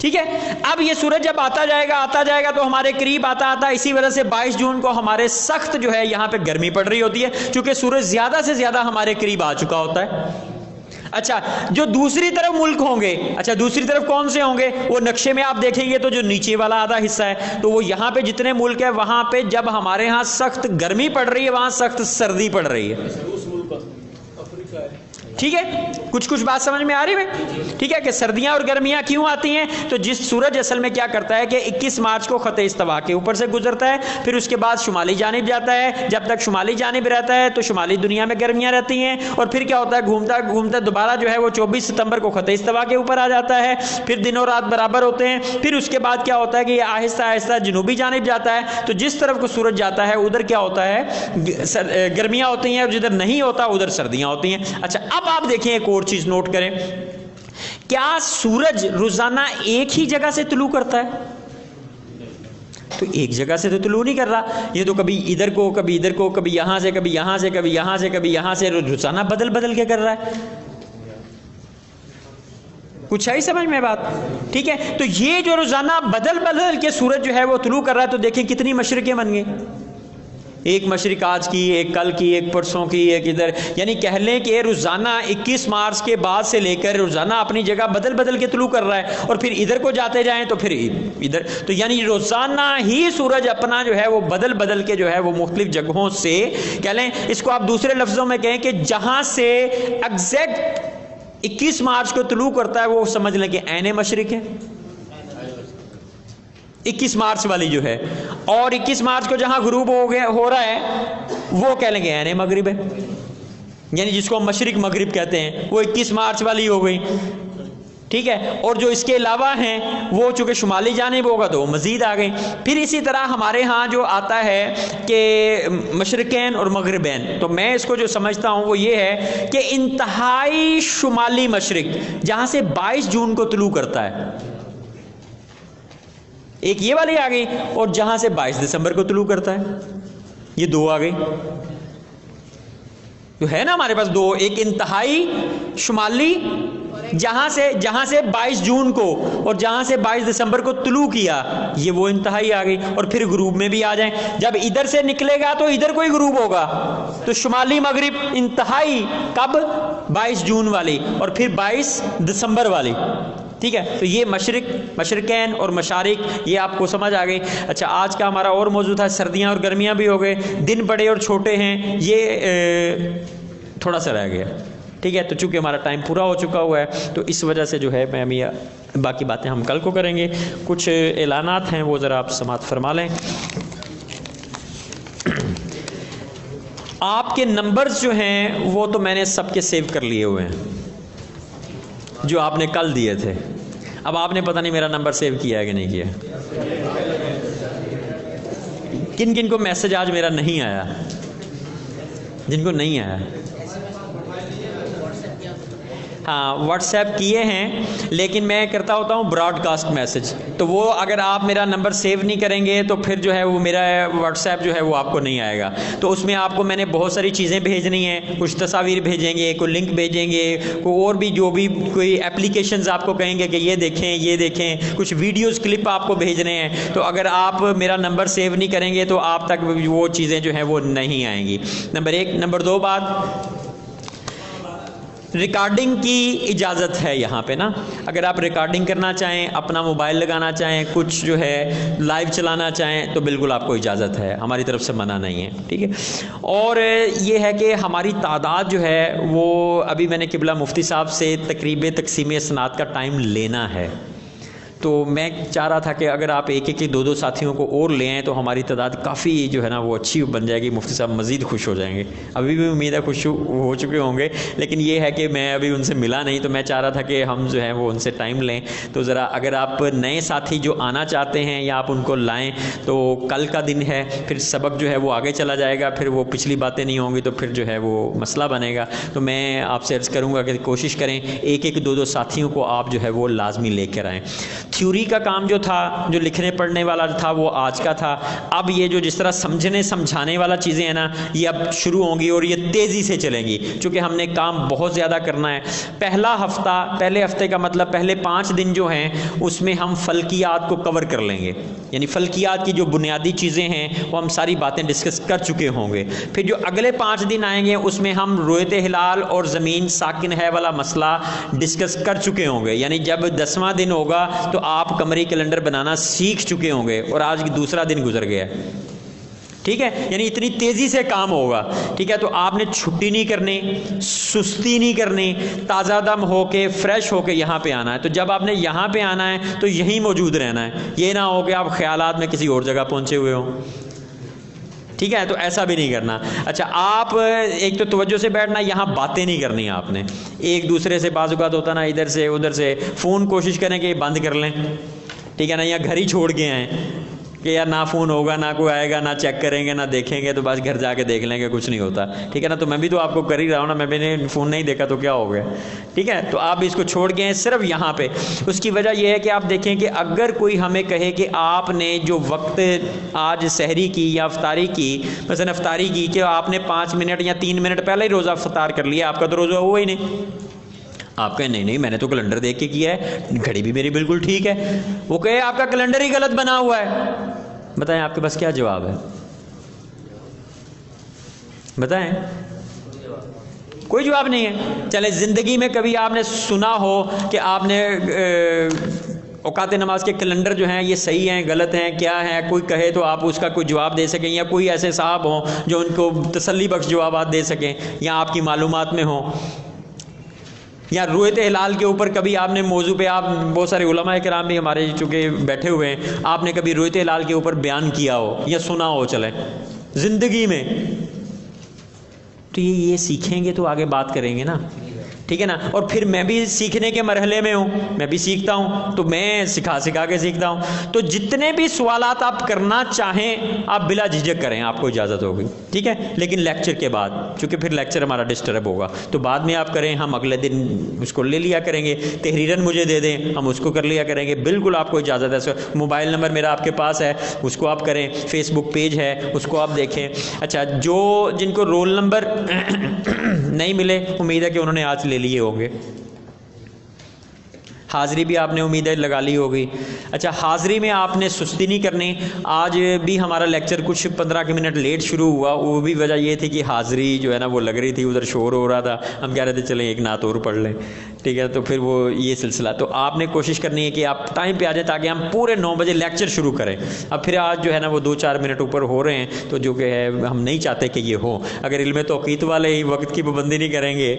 ٹھیک ہے. اب یہ سورج جب آتا جائے گا تو ہمارے قریب آتا اسی وجہ سے 22 جون کو ہمارے سخت جو ہے یہاں پہ گرمی پڑ رہی ہوتی ہے، چونکہ سورج زیادہ سے زیادہ ہمارے قریب آ چکا ہوتا ہے. اچھا جو دوسری طرف ملک ہوں گے، اچھا دوسری طرف کون سے ہوں گے؟ وہ نقشے میں آپ دیکھیں گے تو جو نیچے والا آدھا حصہ ہے، تو وہ یہاں پہ جتنے ملک ہے وہاں پہ جب ہمارے ہاں سخت گرمی پڑ رہی ہے وہاں سخت سردی پڑ رہی ہے. ٹھیک ہے، کچھ بات سمجھ میں آ رہی ہے؟ ٹھیک ہے کہ سردیاں اور گرمیاں کیوں آتی ہیں؟ تو جس سورج اصل میں کیا کرتا ہے کہ 21 مارچ کو خط استوا کے اوپر سے گزرتا ہے، پھر اس کے بعد شمالی جانب جاتا ہے، جب تک شمالی جانب رہتا ہے تو شمالی دنیا میں گرمیاں رہتی ہیں، اور پھر کیا ہوتا ہے گھومتا گھومتا دوبارہ جو ہے وہ 24 ستمبر کو خط استوا کے اوپر آ جاتا ہے، پھر دن اور رات برابر ہوتے ہیں، پھر اس کے بعد کیا ہوتا ہے کہ یہ آہستہ آہستہ جنوبی جانب جاتا ہے، تو جس طرف کو سورج جاتا ہے ادھر کیا ہوتا ہے گرمیاں ہوتی ہیں، اور جدھر نہیں ہوتا ادھر سردیاں ہوتی ہیں. اچھا اب آپ دیکھیں ایک اور چیز نوٹ کریں، کیا سورج روزانہ ایک ہی جگہ سے طلوع کرتا ہے؟ تو ایک جگہ سے تو طلوع نہیں کر رہا، یہ تو کبھی ادھر کو کبھی ادھر کو، کبھی یہاں سے کبھی یہاں سے کبھی یہاں سے کبھی یہاں سے، روزانہ بدل بدل کے کر رہا ہے. کچھ ہے سمجھ میں بات؟ ٹھیک ہے، تو یہ جو روزانہ بدل بدل کے سورج جو ہے وہ طلوع کر رہا ہے، تو دیکھیں کتنی مشرقیں بن گئی، ایک مشرق آج کی، ایک کل کی، ایک پرسوں کی، ایک ادھر، یعنی کہہ لیں کہ روزانہ 21 مارچ کے بعد سے لے کر روزانہ اپنی جگہ بدل بدل کے طلوع کر رہا ہے، اور پھر ادھر کو جاتے جائیں تو پھر ادھر، تو یعنی روزانہ ہی سورج اپنا جو ہے وہ بدل بدل کے جو ہے وہ مختلف جگہوں سے، کہہ لیں اس کو آپ دوسرے لفظوں میں کہیں کہ جہاں سے ایگزیکٹ 21 مارچ کو طلوع کرتا ہے وہ سمجھ لیں کہ عین مشرق ہے 21 مارچ والی جو ہے، اور 21 مارچ کو جہاں غروب ہو رہا ہے وہ کہہ لیں گے عین مغرب ہے، یعنی جس کو ہم مشرق مغرب کہتے ہیں وہ 21 مارچ والی ہو گئی. ٹھیک ہے، اور جو اس کے علاوہ ہیں وہ چونکہ شمالی جانب ہوگا تو وہ مزید آ گئی. پھر اسی طرح ہمارے ہاں جو آتا ہے کہ مشرقین اور مغربین، تو میں اس کو جو سمجھتا ہوں وہ یہ ہے کہ انتہائی شمالی مشرق جہاں سے 22 جون کو طلوع کرتا ہے، ایک یہ والی آ گئی، اور جہاں سے 22 دسمبر کو طلوع کرتا ہے، یہ دو آ گئی. تو ہے نا ہمارے پاس دو، ایک انتہائی شمالی جہاں سے 22 جون کو اور جہاں سے 22 دسمبر کو طلوع کیا، یہ وہ انتہائی آ گئی. اور پھر غروب میں بھی آ جائیں، جب ادھر سے نکلے گا تو ادھر کوئی غروب ہوگا، تو شمالی مغرب انتہائی کب 22 جون والی، اور پھر 22 دسمبر والی. ٹھیک ہے، تو یہ مشرقین اور مشارق یہ آپ کو سمجھ آ گئی. اچھا آج کا ہمارا اور موضوع تھا سردیاں اور گرمیاں بھی ہو گئے، دن بڑے اور چھوٹے ہیں، یہ تھوڑا سا رہ گیا. ٹھیک ہے، تو چونکہ ہمارا ٹائم پورا ہو چکا ہوا ہے تو اس وجہ سے جو ہے میں باقی باتیں ہم کل کو کریں گے. کچھ اعلانات ہیں وہ ذرا آپ سماعت فرما لیں. آپ کے نمبرز جو ہیں وہ تو میں نے سب کے سیو کر لیے ہوئے ہیں جو آپ نے کل دیے تھے. اب آپ نے پتہ نہیں میرا نمبر سیو کیا ہے کہ نہیں کیا. کن کن کو میسج آج میرا نہیں آیا؟ جن کو نہیں آیا ہاں واٹس ایپ کیے ہیں، لیکن میں کرتا ہوتا ہوں براڈ کاسٹ میسج، تو وہ اگر آپ میرا نمبر سیو نہیں کریں گے تو پھر جو ہے وہ میرا واٹس ایپ جو ہے وہ آپ کو نہیں آئے گا. تو اس میں آپ کو میں نے بہت ساری چیزیں بھیجنی ہیں، کچھ تصاویر بھیجیں گے، کوئی لنک بھیجیں گے، کوئی اور بھی جو بھی کوئی اپلیکیشنز آپ کو کہیں گے کہ یہ دیکھیں، کچھ ویڈیوز کلپ آپ کو بھیجنے ہیں. تو اگر آپ میرا نمبر سیو نہیں کریں گے تو آپ تک وہ چیزیں جو ہیں وہ نہیں آئیں گی. نمبر 1. نمبر 2 بات، ریکارڈنگ کی اجازت ہے یہاں پہ نا. اگر آپ ریکارڈنگ کرنا چاہیں، اپنا موبائل لگانا چاہیں، کچھ جو ہے لائیو چلانا چاہیں تو بالکل آپ کو اجازت ہے، ہماری طرف سے منع نہیں ہے. ٹھیک ہے، اور یہ ہے کہ ہماری تعداد جو ہے وہ ابھی میں نے قبلہ مفتی صاحب سے تقریب تقسیم اسناد کا ٹائم لینا ہے، تو میں چاہ رہا تھا کہ اگر آپ ایک دو ساتھیوں کو اور لے آئیں تو ہماری تعداد کافی جو ہے نا وہ اچھی بن جائے گی. مفتی صاحب مزید خوش ہو جائیں گے. ابھی بھی امید ہے خوش ہو چکے ہوں گے، لیکن یہ ہے کہ میں ابھی ان سے ملا نہیں، تو میں چاہ رہا تھا کہ ہم جو ہے وہ ان سے ٹائم لیں. تو ذرا اگر آپ نئے ساتھی جو آنا چاہتے ہیں یا آپ ان کو لائیں تو کل کا دن ہے، پھر سبق جو ہے وہ آگے چلا جائے گا، پھر وہ پچھلی باتیں نہیں ہوں گی تو پھر جو ہے وہ مسئلہ بنے گا. تو میں آپ سے عرض کروں گا کہ کوشش کریں ایک دو ساتھیوں کو آپ جو ہے وہ لازمی لے کر آئیں. تھیوری کا کام جو تھا، جو لکھنے پڑھنے والا تھا، وہ آج کا تھا. اب یہ جو جس طرح سمجھنے سمجھانے والا چیزیں ہیں نا، یہ اب شروع ہوں گی اور یہ تیزی سے چلیں گی، چونکہ ہم نے کام بہت زیادہ کرنا ہے. پہلے ہفتے کا مطلب پہلے 5 دن جو ہیں اس میں ہم فلکیات کو کور کر لیں گے، یعنی فلکیات کی جو بنیادی چیزیں ہیں وہ ہم ساری باتیں ڈسکس کر چکے ہوں گے. پھر جو اگلے 5 دن آئیں گے اس میں ہم رویت ہلال اور زمین ساکن ہے والا مسئلہ ڈسکس کر چکے ہوں گے. یعنی جب 10واں دن ہوگا تو آپ قمری کیلنڈر بنانا سیکھ چکے ہوں گے اور آج دوسرا دن گزر گیا. ٹھیک ہے، یعنی اتنی تیزی سے کام ہوگا. ٹھیک ہے، تو آپ نے چھٹی نہیں کرنی، سستی نہیں کرنی، تازہ دم ہو کے فریش ہو کے یہاں پہ آنا ہے. تو جب آپ نے یہاں پہ آنا ہے تو یہیں موجود رہنا ہے، یہ نہ ہو کہ آپ خیالات میں کسی اور جگہ پہنچے ہوئے ہوں. ٹھیک ہے، تو ایسا بھی نہیں کرنا. اچھا، آپ ایک تو توجہ سے بیٹھنا، یہاں باتیں نہیں کرنی آپ نے ایک دوسرے سے. بعض اوقات ہوتا نا ادھر سے ادھر سے فون کوشش کریں کہ یہ بند کر لیں. ٹھیک ہے نا، یا گھر ہی چھوڑ کے آئیں کہ یار نہ فون ہوگا، نہ کوئی آئے گا، نہ چیک کریں گے، نہ دیکھیں گے، تو بس گھر جا کے دیکھ لیں گے کچھ نہیں ہوتا. ٹھیک ہے نا، تو میں بھی تو آپ کو کر ہی رہا ہوں نا، میں بھی نے فون نہیں دیکھا تو کیا ہو گیا. ٹھیک ہے، تو آپ اس کو چھوڑ گئے ہیں صرف یہاں پہ. اس کی وجہ یہ ہے کہ آپ دیکھیں کہ اگر کوئی ہمیں کہے کہ آپ نے جو وقت آج سحری کی یا افطاری کی، مثلا افطاری کی کہ آپ نے 5 منٹ یا 3 منٹ پہلے ہی روزہ افطار کر لیا، آپ کا تو روزہ ہوا ہی نہیں. آپ کہیں نہیں میں نے تو کیلنڈر دیکھ کے کیا ہے، گھڑی بھی میری بالکل ٹھیک ہے. وہ کہے آپ کا کیلنڈر ہی غلط بنا ہوا ہے. بتائیں آپ کے پاس کیا جواب ہے؟ بتائیں. کوئی جواب نہیں ہے. چلے زندگی میں کبھی آپ نے سنا ہو کہ آپ نے اوقات نماز کے کیلنڈر جو ہیں یہ صحیح ہیں غلط ہیں کیا ہیں، کوئی کہے تو آپ اس کا کوئی جواب دے سکیں، یا کوئی ایسے صاحب ہوں جو ان کو تسلی بخش جوابات دے سکیں یا آپ کی معلومات میں ہوں. یا رویت ہلال کے اوپر کبھی آپ نے موضوع پہ، آپ بہت سارے علماء کرام بھی ہمارے چونکہ بیٹھے ہوئے ہیں، آپ نے کبھی رویت ہلال کے اوپر بیان کیا ہو یا سنا ہو چلے زندگی میں، تو یہ سیکھیں گے تو آگے بات کریں گے نا. ٹھیک ہے نا. اور پھر میں بھی سیکھنے کے مرحلے میں ہوں، میں بھی سیکھتا ہوں، تو میں سکھا کے سیکھتا ہوں. تو جتنے بھی سوالات آپ کرنا چاہیں آپ بلا جھجک کریں، آپ کو اجازت ہوگی. ٹھیک ہے، لیکن لیکچر کے بعد، چونکہ پھر لیکچر ہمارا ڈسٹرب ہوگا، تو بعد میں آپ کریں، ہم اگلے دن اس کو لے لیا کریں گے. تحریراً مجھے دے دیں، ہم اس کو کر لیا کریں گے. بالکل آپ کو اجازت ہے. موبائل نمبر میرا آپ کے پاس ہے، اس کو آپ کریں. فیس بک پیج ہے، اس کو آپ دیکھیں. اچھا، جن کو رول نمبر نہیں ملے، امید ہے کہ انہوں نے آج لے لیے ہوں گے. حاضری بھی آپ نے امید ہے لگا لی ہوگی. اچھا، حاضری میں آپ نے سستی نہیں کرنی. آج بھی ہمارا لیکچر کچھ 15 منٹ لیٹ شروع ہوا، وہ بھی وجہ یہ تھی کہ حاضری جو ہے نا وہ لگ رہی تھی، ادھر شور ہو رہا تھا، ہم کہہ رہے تھے چلیں ایک نعت اور پڑھ لیں. ٹھیک ہے، تو پھر وہ یہ سلسلہ. تو آپ نے کوشش کرنی ہے کہ آپ ٹائم پہ آ جائیں تاکہ ہم پورے 9 بجے لیکچر شروع کریں. اب پھر آج جو ہے نا وہ 2-4 منٹ اوپر ہو رہے ہیں، تو جو کہ ہے ہم نہیں چاہتے کہ یہ ہو. اگر علم توقیت والے ہی وقت کی پابندی نہیں کریں گے،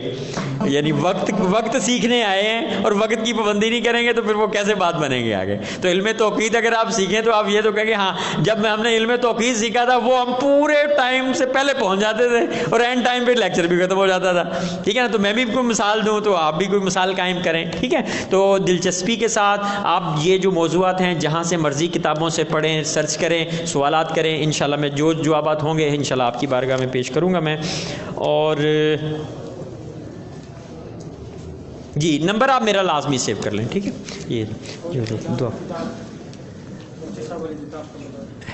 یعنی وقت سیکھنے آئے ہیں اور وقت کی پابندی نہیں کریں گے، تو پھر وہ کیسے بات بنیں گے آگے. تو علم توقیت اگر آپ سیکھیں تو آپ یہ تو کہیں گے ہاں جب ہم نے علم توقیت سیکھا تھا وہ ہم پورے ٹائم سے پہلے پہنچ جاتے تھے اور اینڈ ٹائم پہ لیکچر بھی ختم ہو جاتا تھا. ٹھیک ہے نا. تو میں بھی کوئی مثال دوں تو آپ بھی کوئی مثال قائم کریں. ٹھیک ہے، تو دلچسپی کے ساتھ آپ یہ جو موضوعات ہیں جہاں سے مرضی کتابوں سے پڑھیں، سرچ کریں، سوالات کریں. انشاءاللہ میں جو جوابات ہوں گے انشاءاللہ آپ کی بارگاہ میں پیش کروں گا میں. اور جی نمبر آپ میرا لازمی سیو کر لیں. ٹھیک ہے، یہ دعا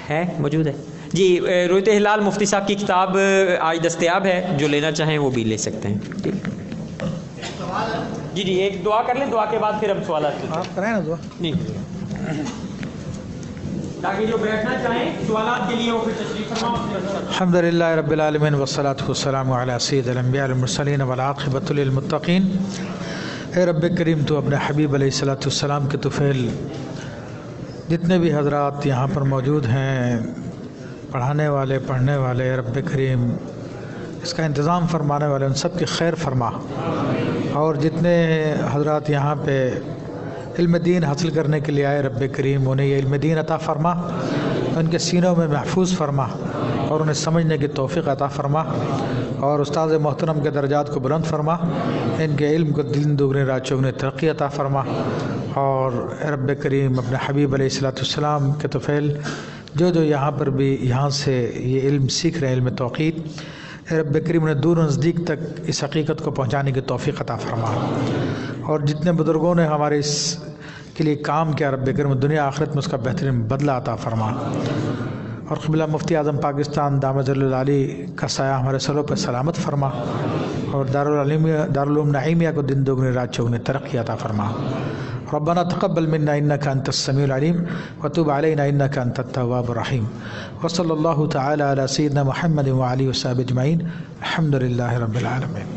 ہے موجود ہے. جی رویت ہلال مفتی صاحب کی کتاب آج دستیاب ہے، جو لینا چاہیں وہ بھی لے سکتے ہیں. ٹھیک، جی ایک دعا کر لیں، دعا کے بعد پھر ہم سوالات آپ کریں نا. دعا نہیں تاکہ جو بیٹھنا چاہیں سوالات کے لیے وہ پھر تشریف فرماؤ. الحمدللہ رب العالمین والصلاة والسلام علی سید الانبیاء والمرسلین والعاقبۃ للمتقین. اے رب کریم تو اپنے حبیب علیہ الصلاۃ والسلام کے طفیل جتنے بھی حضرات یہاں پر موجود ہیں، پڑھانے والے پڑھنے والے، رب کریم اس کا انتظام فرمانے والے، ان سب کی خیر فرما. اور جتنے حضرات یہاں پہ علم دین حاصل کرنے کے لیے آئے، رب کریم انہیں یہ علم دین عطا فرما، ان کے سینوں میں محفوظ فرما اور انہیں سمجھنے کی توفیق عطا فرما. اور استاد محترم کے درجات کو بلند فرما، ان کے علم کو دن دگنے رات چوگنے ترقی عطا فرما. اور رب کریم اپنے حبیب علیہ الصلاۃ والسلام کے طفیل جو یہاں پر بھی یہاں سے یہ علم سیکھ رہے ہیں، علم توقیت، رب کریم نے دور و نزدیک تک اس حقیقت کو پہنچانے کی توفیق عطا فرما. اور جتنے بزرگوں نے ہمارے اس کے لیے کام کیا رب کریم دنیا آخرت میں اس کا بہترین بدلہ عطا فرما، اور قبلہ مفتی اعظم پاکستان دامت ظل العالی کا سایہ ہمارے سروں پہ سلامت فرما، اور دارالعلوم نعیمیہ کو دن دوگنی رات چوگنی ترقی عطا فرما۔ ربنا تقبل منا انك انت السميع العليم وتب علينا انك انت التواب الرحيم، وصلى الله تعالى على سيدنا محمد وعلى اله وصحبه اجمعين، الحمد لله رب العالمين۔